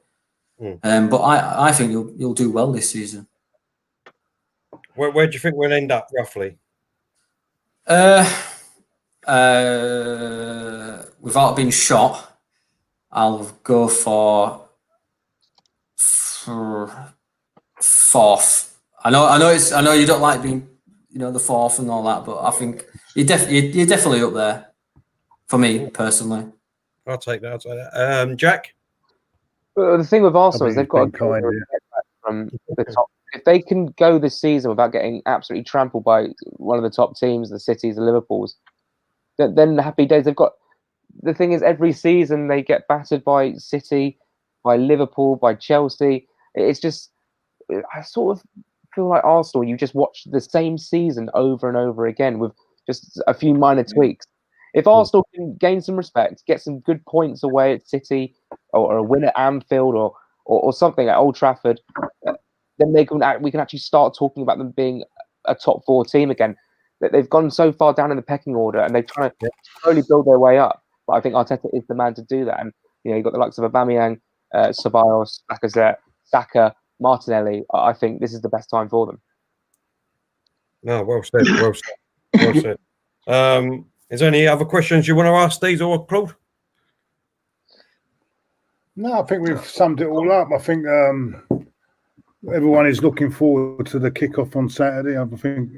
[SPEAKER 4] But I think you'll do well this season.
[SPEAKER 1] Where do you think we'll end up roughly?
[SPEAKER 4] Without being shot, I'll go for 4th. I know you don't like being, the 4th and all that, but I think you're definitely up there for me personally.
[SPEAKER 1] I'll take that. Jack?
[SPEAKER 3] But the thing with Arsenal is they've got to go from the top. If they can go this season without getting absolutely trampled by one of the top teams, the Cities, the Liverpools, then happy days. They've got. The thing is, every season they get battered by City, by Liverpool, by Chelsea. It's just, I sort of feel like Arsenal, you just watch the same season over and over again with just a few minor tweaks. If Arsenal can gain some respect, get some good points away at City, or a win at Anfield, or something at Old Trafford, then we can actually start talking about them being a top 4 team again. That they've gone so far down in the pecking order, and they're trying to slowly build their way up. But I think Arteta is the man to do that. And you've got the likes of Aubameyang, Ceballos, Lacazette, Saka, Martinelli. I think this is the best time for them.
[SPEAKER 1] No, well said. Is there any other questions you want to ask, Steve or Claude?
[SPEAKER 2] No, I think we've summed it all up. I think everyone is looking forward to the kickoff on Saturday. I think,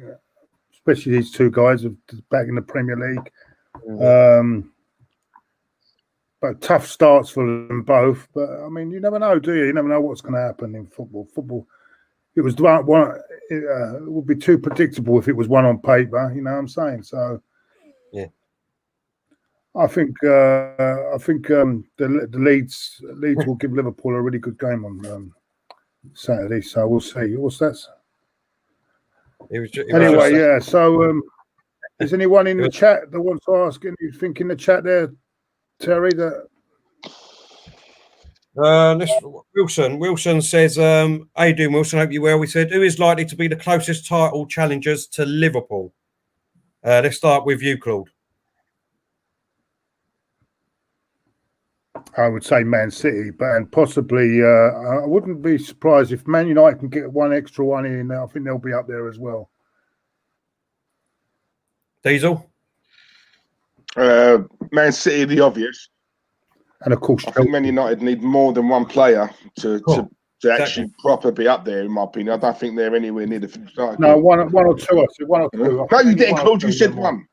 [SPEAKER 2] especially these two guys back in the Premier League. But tough starts for them both. But I mean, you never know, do you? You never know what's going to happen in football. It was one. It would be too predictable if it was one on paper. You know what I'm saying? So,
[SPEAKER 1] yeah.
[SPEAKER 2] I think the Leeds will give Liverpool a really good game on Saturday. So we'll see. What's that?
[SPEAKER 1] Anyway,
[SPEAKER 2] yeah. So Is anyone in the chat that wants to ask anything in the chat there, Terry? That
[SPEAKER 1] Wilson says, how you doing, Wilson? Hope you're well. We said, who is likely to be the closest title challengers to Liverpool? Let's start with you, Claude.
[SPEAKER 2] I would say Man City, and possibly I wouldn't be surprised if Man United can get one extra one in. I think they'll be up there as well.
[SPEAKER 1] Diesel?
[SPEAKER 5] Man City, the obvious.
[SPEAKER 2] And of course,
[SPEAKER 5] I think Man United need more than one player to actually proper be up there, in my opinion. I don't think they're anywhere near the finish line.
[SPEAKER 2] No, one or two. I said one or two.
[SPEAKER 5] No, you didn't, Claude. You said one.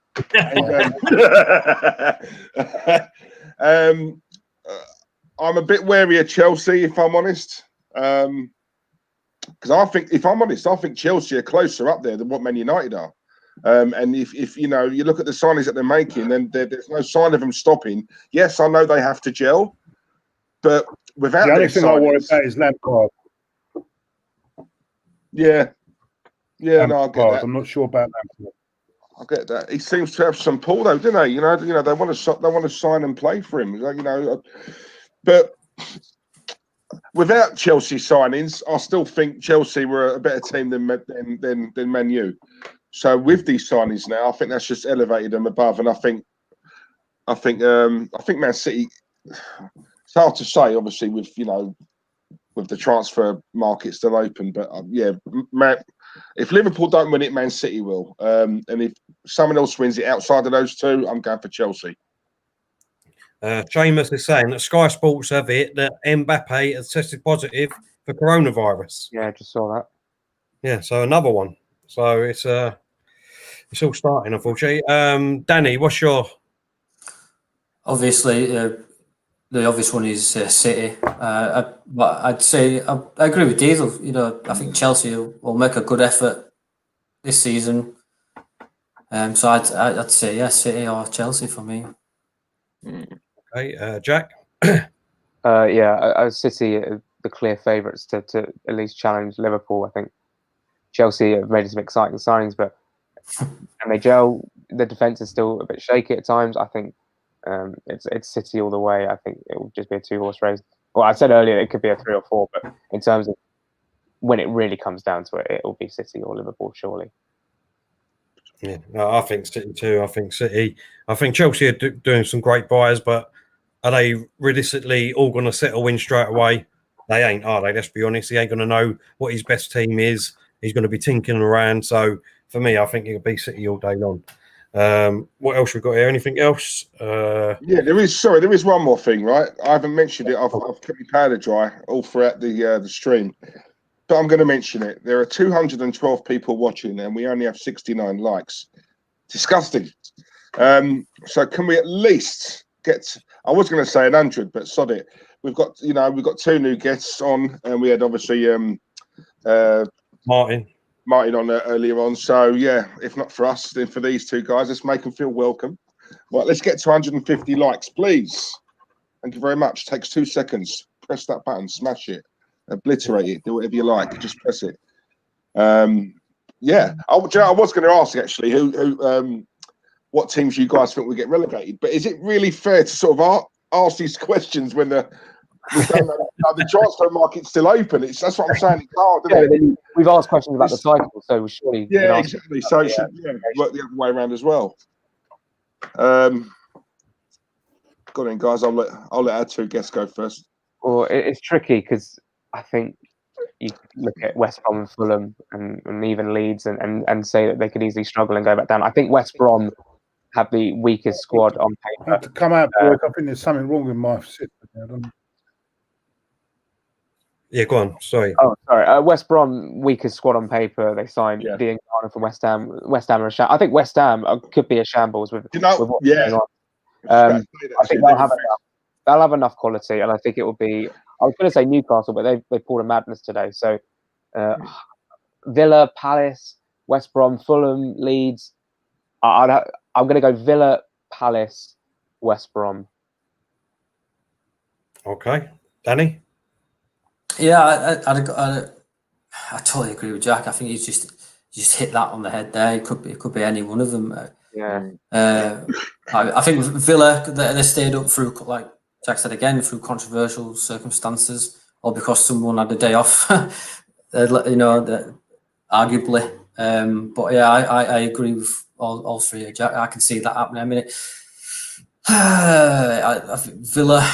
[SPEAKER 5] I'm a bit wary of Chelsea, if I'm honest. Because I think, if I'm honest, I think Chelsea are closer up there than what Man United are. And if you know, you look at the signings that they're making, then there's no sign of them stopping. Yes, I know they have to gel, but without
[SPEAKER 2] the only thing I worry about is Lampard.
[SPEAKER 5] Yeah, no, I get that.
[SPEAKER 2] I'm not sure about Lampard.
[SPEAKER 5] I get that. He seems to have some pull, though, don't they? You know, they want to sign and play for him. You know, but without Chelsea signings, I still think Chelsea were a better team than Man U. So with these signings now, I think that's just elevated them above. And I think Man City. It's hard to say, obviously, with the transfer market still open. But if Liverpool don't win it, Man City will. And if someone else wins it outside of those two, I'm going for Chelsea.
[SPEAKER 1] Chambers is saying that Sky Sports have it that Mbappe has tested positive for coronavirus.
[SPEAKER 3] Yeah, I just saw that.
[SPEAKER 1] Yeah, so another one. So it's all starting, unfortunately. Danny, what's your?
[SPEAKER 4] Obviously, the obvious one is City. But I'd say I agree with Diesel. You know, I think Chelsea will make a good effort this season. So I'd say City or Chelsea for me.
[SPEAKER 1] Okay, Jack.
[SPEAKER 3] City are the clear favourites to at least challenge Liverpool. I think Chelsea have made some exciting signings, but and they gel. The defence is still a bit shaky at times. I think it's City all the way. I think it will just be a 2-horse race. Well, I said earlier it could be a 3 or 4, but in terms of when it really comes down to it, it will be City or Liverpool, surely.
[SPEAKER 1] Yeah, no, I think City too. I think City. I think Chelsea are doing some great buys, but are they realistically all going to settle in straight away? They ain't, are they? Let's be honest. He ain't going to know what his best team is. He's going to be tinkering around. So for me, I think it'll be City all day long. What else we got here? Anything else?
[SPEAKER 5] There is one more thing, right? I haven't mentioned it. I've kept my powder dry all throughout the stream, but I'm going to mention it. There are 212 people watching, and we only have 69 likes. Disgusting. So can we at least get? I was going to say 100, but sod it. We've got 2 new guests on, and we had obviously Martin on earlier on. So yeah, if not for us, then for these 2 guys, let's make them feel welcome. Right, let's get to 150 likes, please. Thank you very much. Takes 2 seconds. Press that button, smash it, obliterate it, do whatever you like. Just press it. I was going to ask actually who what teams you guys think will get relegated, but is it really fair to sort of ask these questions when the transfer market's still open? That's what I'm saying. It's hard, isn't it?
[SPEAKER 3] We've asked questions about the title, so we surely
[SPEAKER 5] exactly. So it should work the other way around as well. Go on, guys. I'll let our 2 guests go first.
[SPEAKER 3] Well, it's tricky because I think you look at West Brom and Fulham and even Leeds and say that they could easily struggle and go back down. I think West Brom have the weakest squad on paper.
[SPEAKER 2] I have to come out, boys. I think there's something wrong with my system.
[SPEAKER 1] Yeah, go on. Sorry.
[SPEAKER 3] Oh, sorry. West Brom, weakest squad on paper. They signed Dean Garner from West Ham. West Ham are I think West Ham could be a shambles with what's going on. I think they'll have enough quality, and I think it will be. I was going to say Newcastle, but they pulled a madness today. So Villa, Palace, West Brom, Fulham, Leeds. I'm going to go Villa, Palace, West Brom.
[SPEAKER 1] Okay, Danny.
[SPEAKER 4] Yeah, I totally agree with Jack. I think you just hit that on the head there. It could be any one of them.
[SPEAKER 3] Yeah.
[SPEAKER 4] I think Villa, they stayed up through, like Jack said again, through controversial circumstances, or because someone had a day off. Arguably. But yeah, I agree with all three. Jack, I can see that happening. I mean, I think Villa,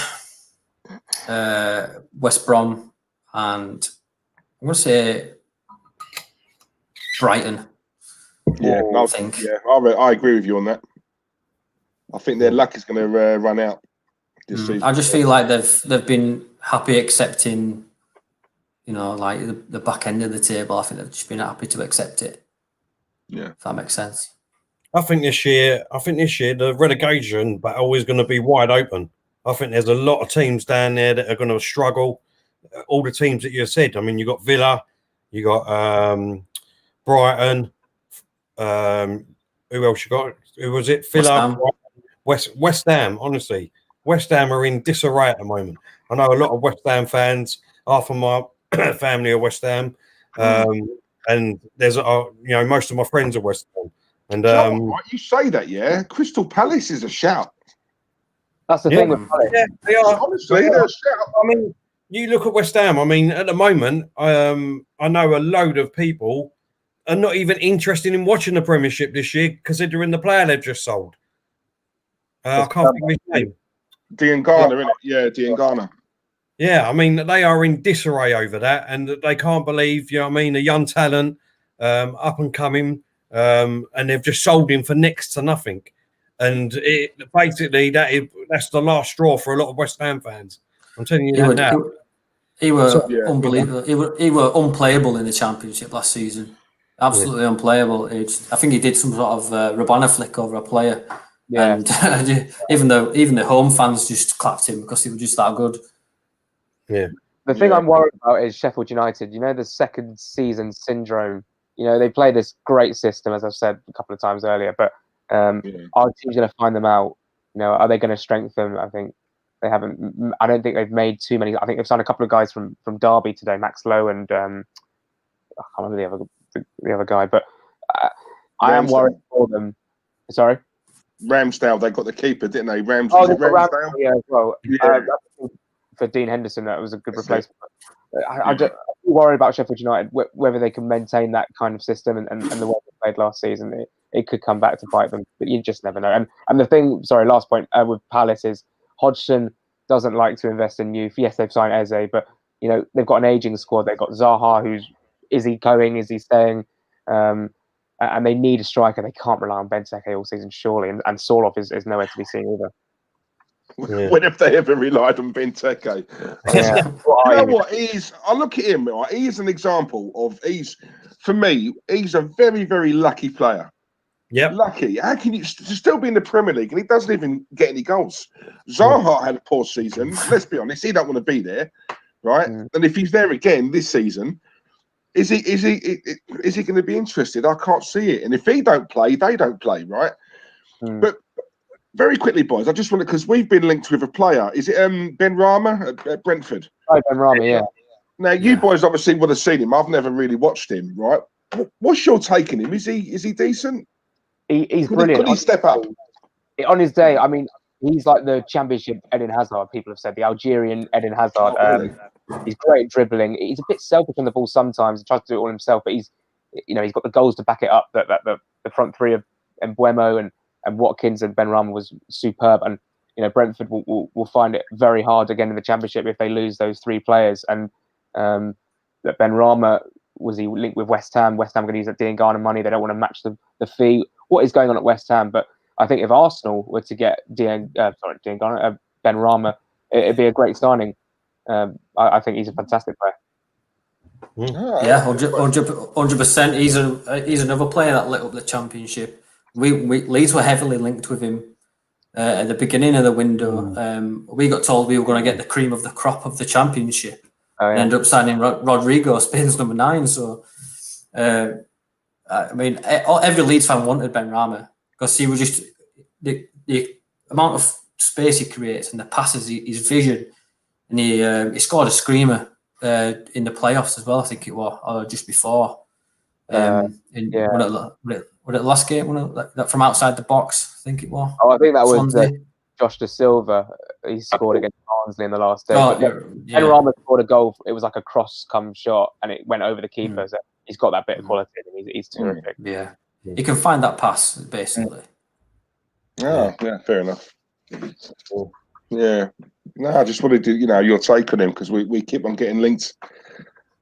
[SPEAKER 4] West Brom, and I'm going to say Brighton.
[SPEAKER 5] Yeah,
[SPEAKER 4] I think.
[SPEAKER 5] Yeah, I agree with you on that. I think their luck is going to run out this season.
[SPEAKER 4] I just feel like they've been happy accepting, like the back end of the table. I think they've just been happy to accept it.
[SPEAKER 5] Yeah,
[SPEAKER 4] if that makes sense.
[SPEAKER 1] I think this year the relegation battle is going to be wide open. I think there's a lot of teams down there that are going to struggle. All the teams that you said. I mean, you got Villa, you got Brighton. Who else you got? Who was it? Villa, West Ham. Honestly, West Ham are in disarray at the moment. I know a lot of West Ham fans. Half of my family are West Ham, and there's most of my friends are West Ham. And
[SPEAKER 5] you say that, yeah. Crystal Palace is a shout.
[SPEAKER 3] That's the thing with Palace.
[SPEAKER 1] Yeah, they are.
[SPEAKER 5] Honestly, they're a shout.
[SPEAKER 1] I mean, you look at West Ham. I mean, at the moment, I know a load of people are not even interested in watching the Premiership this year, considering the player they've just sold. I can't think of his name.
[SPEAKER 5] Diangana, isn't it? Yeah, Diangana.
[SPEAKER 1] Yeah, I mean, they are in disarray over that, and they can't believe, a young talent, up and coming, and they've just sold him for next to nothing. And basically, that's the last straw for a lot of West Ham fans. I'm telling you that now.
[SPEAKER 4] He were unbelievable. He were unplayable in the Championship last season. Absolutely unplayable. I think he did some sort of Rabana flick over a player. Yeah. And even the home fans just clapped him because he was just that good.
[SPEAKER 1] Yeah.
[SPEAKER 3] The thing I'm worried about is Sheffield United. The second season syndrome. They play this great system, as I've said a couple of times earlier, but our team's going to find them out. Are they going to strengthen? I think they haven't. I don't think they've made too many. I think they've signed a couple of guys from Derby today, Max Lowe and I can't remember the other guy, but I am worried for them. Sorry,
[SPEAKER 5] Ramsdale. They got the keeper, didn't they? Ramsdale.
[SPEAKER 3] Ramsdale, yeah, as well. For Dean Henderson, that was a good replacement. I'm worried about Sheffield United, whether they can maintain that kind of system and the way they played last season. It could come back to bite them, but you just never know. And the thing, last point with Palace is Hodgson doesn't like to invest in youth. Yes, they've signed Eze, but they've got an aging squad. They've got Zaha, is he going? Is he staying? And they need a striker. They can't rely on Benteke all season, surely. And Sorloth is nowhere to be seen either.
[SPEAKER 5] Yeah. When have they ever relied on Benteke?
[SPEAKER 3] Yeah.
[SPEAKER 5] You know what? I look at him, right? He's an example of for me, he's a very, very lucky player.
[SPEAKER 1] Yeah.
[SPEAKER 5] Lucky. How can you still be in the Premier League and he doesn't even get any goals? Zaha had a poor season. Let's be honest, he don't want to be there, right? And if he's there again this season, is he going to be interested? I can't see it. And if he don't play, they don't play, right? But very quickly, boys, I just want to, because we've been linked with a player. Is it Ben Rama at Brentford?
[SPEAKER 3] Oh, Ben Rama, yeah.
[SPEAKER 5] Now, you boys obviously would have seen him. I've never really watched him, right? What's your take on him? Is he decent?
[SPEAKER 3] He's brilliant.
[SPEAKER 5] Could he step up?
[SPEAKER 3] On his day, I mean, he's like the Championship Eden Hazard, people have said, the Algerian Eden Hazard.
[SPEAKER 5] Really?
[SPEAKER 3] He's great at dribbling. He's a bit selfish on the ball sometimes. He tries to do it all himself, but he's got the goals to back it up. The front three of Mbuemo and Watkins and Ben Rama was superb. And Brentford will find it very hard again in the Championship if they lose those three players. And that Ben Rama, was he linked with West Ham? West Ham going to use that Diangana money. They don't want to match the fee. What is going on at West Ham? But I think if Arsenal were to get Ben Rama, it'd be a great signing. I think he's a fantastic player.
[SPEAKER 4] Yeah, 100%. He's another player that lit up the Championship. Leeds were heavily linked with him at the beginning of the window. We got told we were going to get the cream of the crop of the Championship. And ended up signing Rodrigo, Spain's number 9. So, I mean, every Leeds fan wanted Ben Rama because he was just the amount of space he creates and the passes, his vision, and he scored a screamer in the playoffs as well. I think it was, or just before. Would it last game? That from outside the box, I think it was.
[SPEAKER 3] Oh, I think that was
[SPEAKER 4] Swansea.
[SPEAKER 3] Josh De Silva. He scored against Barnsley in the last day.
[SPEAKER 4] Oh,
[SPEAKER 3] Ben Rama scored a goal. It was like a cross come shot, and it went over the keeper. So he's got that bit of quality. He's terrific.
[SPEAKER 4] Yeah, he can find that pass basically.
[SPEAKER 5] Oh, yeah, fair enough. Yeah, no, I just wanted to, your take on him because we keep on getting linked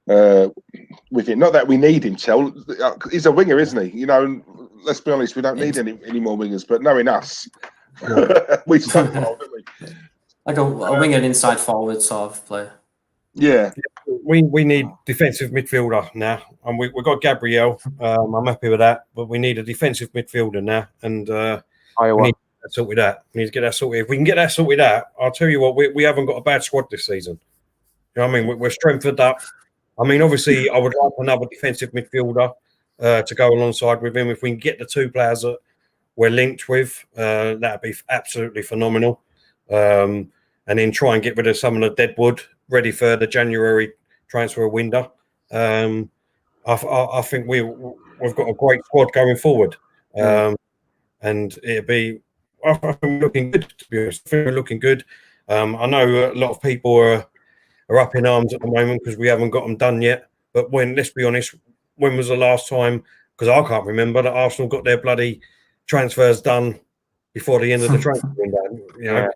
[SPEAKER 5] with him. Not that we need him, Tel. He's a winger, isn't he? Let's be honest, we don't need any more wingers. But knowing us, we stockpile, don't we?
[SPEAKER 4] Like a winger, inside forward sort of player.
[SPEAKER 5] Yeah,
[SPEAKER 1] we need defensive midfielder now, and we've got Gabriel. I'm happy with that, but we need a defensive midfielder now, and we need to get sorted out. We need to get that sorted. If we can get that sorted out, I'll tell you what, we haven't got a bad squad this season. You know what I mean? We're strengthened up. I mean, obviously, I would like another defensive midfielder to go alongside with him. If we can get the two players that we're linked with, that'd be absolutely phenomenal. And then try and get rid of some of the dead wood, ready for the January transfer window. I think we've got a great squad going forward, and it'll be. I think looking good. To be honest, I think we're looking good. I know a lot of people are up in arms at the moment because we haven't got them done yet. But let's be honest, when was the last time? Because I can't remember that Arsenal got their bloody transfers done before the end of the transfer window.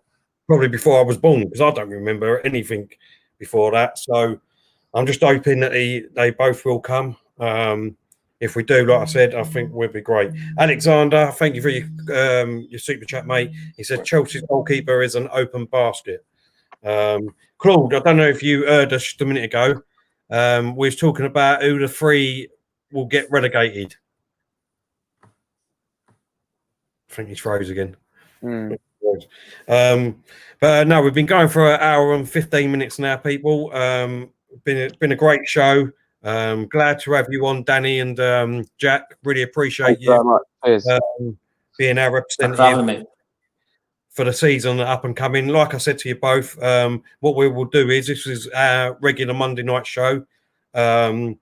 [SPEAKER 1] Probably before I was born, because I don't remember anything before that. So I'm just hoping that they both will come. If we do, like I said, I think we'll be great. Alexander, thank you for your super chat, mate. He said Chelsea's goalkeeper is an open basket. Claude, I don't know if you heard us just a minute ago. We was talking about who the three will get relegated. I think he's froze again. But no, we've been going for an hour and 15 minutes now, people. Been a great show. Glad to have you on, Danny and Jack. Really appreciate you being our representative for the season up and coming. Like I said to you both, what we will do is this is our regular Monday night show, and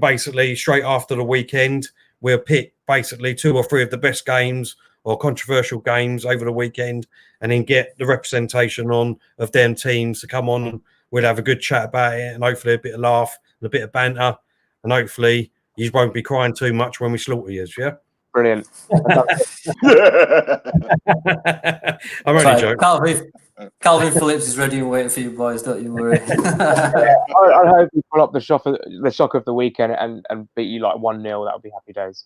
[SPEAKER 1] basically straight after the weekend, we'll pick basically 2 or 3 of the best games or controversial games over the weekend, and then get the representation on of them teams to come on, and we'll have a good chat about it, and hopefully a bit of laugh and a bit of banter, and hopefully you won't be crying too much when we slaughter you, yeah?
[SPEAKER 3] Brilliant.
[SPEAKER 1] I'm only joking.
[SPEAKER 4] Calvin Phillips is ready and waiting for you boys, don't you worry.
[SPEAKER 3] I hope we pull up the shock of the weekend and beat you like 1-0. That would be happy days.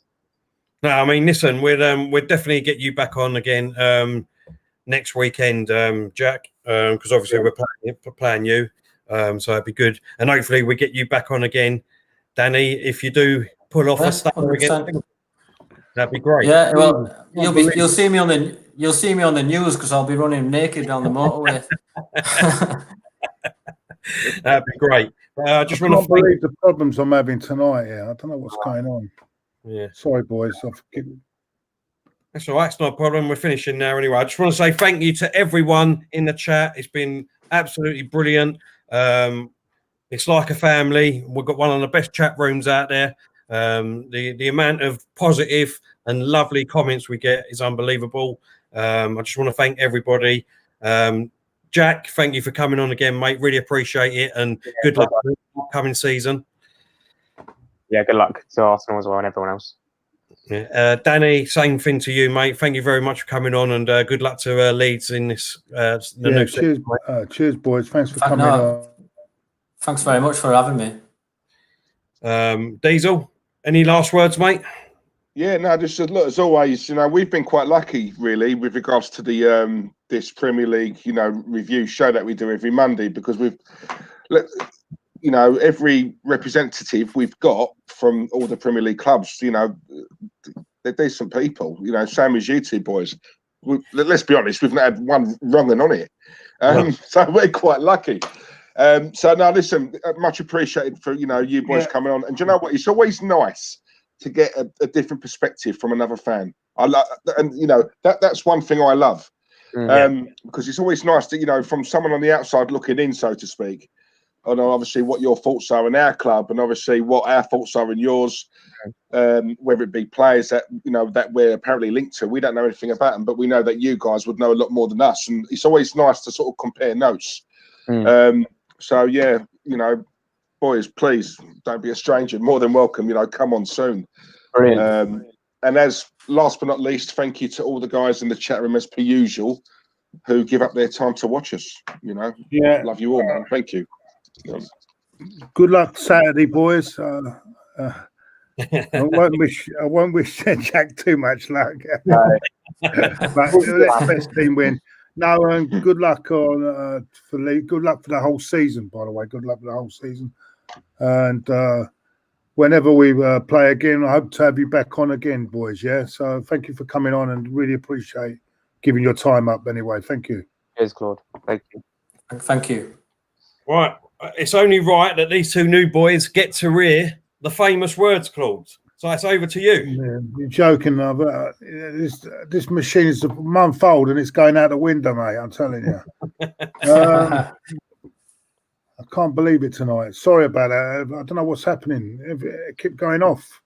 [SPEAKER 1] No, I mean, listen, we'll definitely get you back on again next weekend, Jack, because obviously we're playing you, so it'd be good, and hopefully we get you back on again, Danny. If you do pull off a stunner again, that'd be great.
[SPEAKER 4] Yeah, well, you'll see me on the news because I'll be running naked down the motorway.
[SPEAKER 1] That'd be great. I just want to
[SPEAKER 2] believe the problems I'm having tonight. Yeah, I don't know what's going on.
[SPEAKER 1] Yeah,
[SPEAKER 2] sorry, boys.
[SPEAKER 1] That's all right. It's not a problem. We're finishing now anyway. I just want to say thank you to everyone in the chat. It's been absolutely brilliant. It's like a family. We've got one of the best chat rooms out there. The amount of positive and lovely comments we get is unbelievable. I just want to thank everybody. Jack, thank you for coming on again, mate. Really appreciate it, and good luck with the upcoming season.
[SPEAKER 3] Yeah, good luck to Arsenal as well and everyone else.
[SPEAKER 1] Yeah. Danny, same thing to you, mate. Thank you very much for coming on, and good luck to Leeds in this. New
[SPEAKER 2] cheers, cheers, boys. Thanks for coming on.
[SPEAKER 4] Thanks very much for having me.
[SPEAKER 1] Diesel, any last words, mate?
[SPEAKER 5] Yeah, no, just look, as always, we've been quite lucky, really, with regards to the this Premier League, review show that we do every Monday, because every representative we've got from all the Premier League clubs, they're decent people. Same as you two boys. Let's be honest, we've not had one wrong on it, so we're quite lucky. So now, listen, much appreciated for you boys coming on. And do you know what? It's always nice to get a different perspective from another fan. That's one thing I love, because it's always nice to from someone on the outside looking in, so to speak. obviously what your thoughts are in our club, and obviously what our thoughts are in yours. Whether it be players that that we're apparently linked to, we don't know anything about them, but we know that you guys would know a lot more than us, and it's always nice to sort of compare notes. So yeah, boys, please don't be a stranger. More than welcome. Come on soon.
[SPEAKER 3] Brilliant.
[SPEAKER 5] And as last but not least, thank you to all the guys in the chat room as per usual, who give up their time to watch us.
[SPEAKER 2] Yeah,
[SPEAKER 5] love you all, man. Thank you.
[SPEAKER 2] good luck Saturday, boys. I won't wish Jack too much luck. But let the best team win. No, and good luck on for League. Good luck for the whole season, by the way. Good luck for the whole season. And whenever we play again, I hope to have you back on again, boys. Yeah. So thank you for coming on, and really appreciate giving your time up. Anyway, thank you.
[SPEAKER 3] Cheers, Claude. Thank you.
[SPEAKER 4] Thank you.
[SPEAKER 1] Right. It's only right that these two new boys get to hear the famous words, Claude. So it's over to you.
[SPEAKER 2] Yeah, you're joking. This machine is a month old and it's going out the window, mate. I'm telling you. I can't believe it tonight. Sorry about that. I don't know what's happening. It kept going off.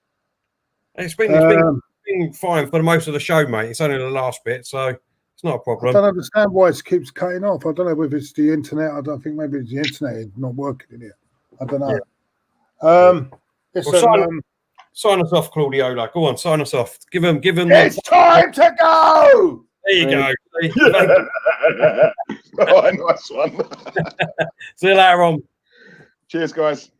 [SPEAKER 1] It's been fine for most of the show, mate. It's only the last bit, so it's not a problem.
[SPEAKER 2] I don't understand why it keeps cutting off. I don't know if it's the internet. I don't think maybe it's the internet is not working in here. I don't know.
[SPEAKER 1] Yeah. Sign us off, Claudiola. Go on, sign us off. Give them.
[SPEAKER 2] It's time to go.
[SPEAKER 1] There you go.
[SPEAKER 5] Oh, nice one.
[SPEAKER 1] See you later on.
[SPEAKER 5] Cheers, guys.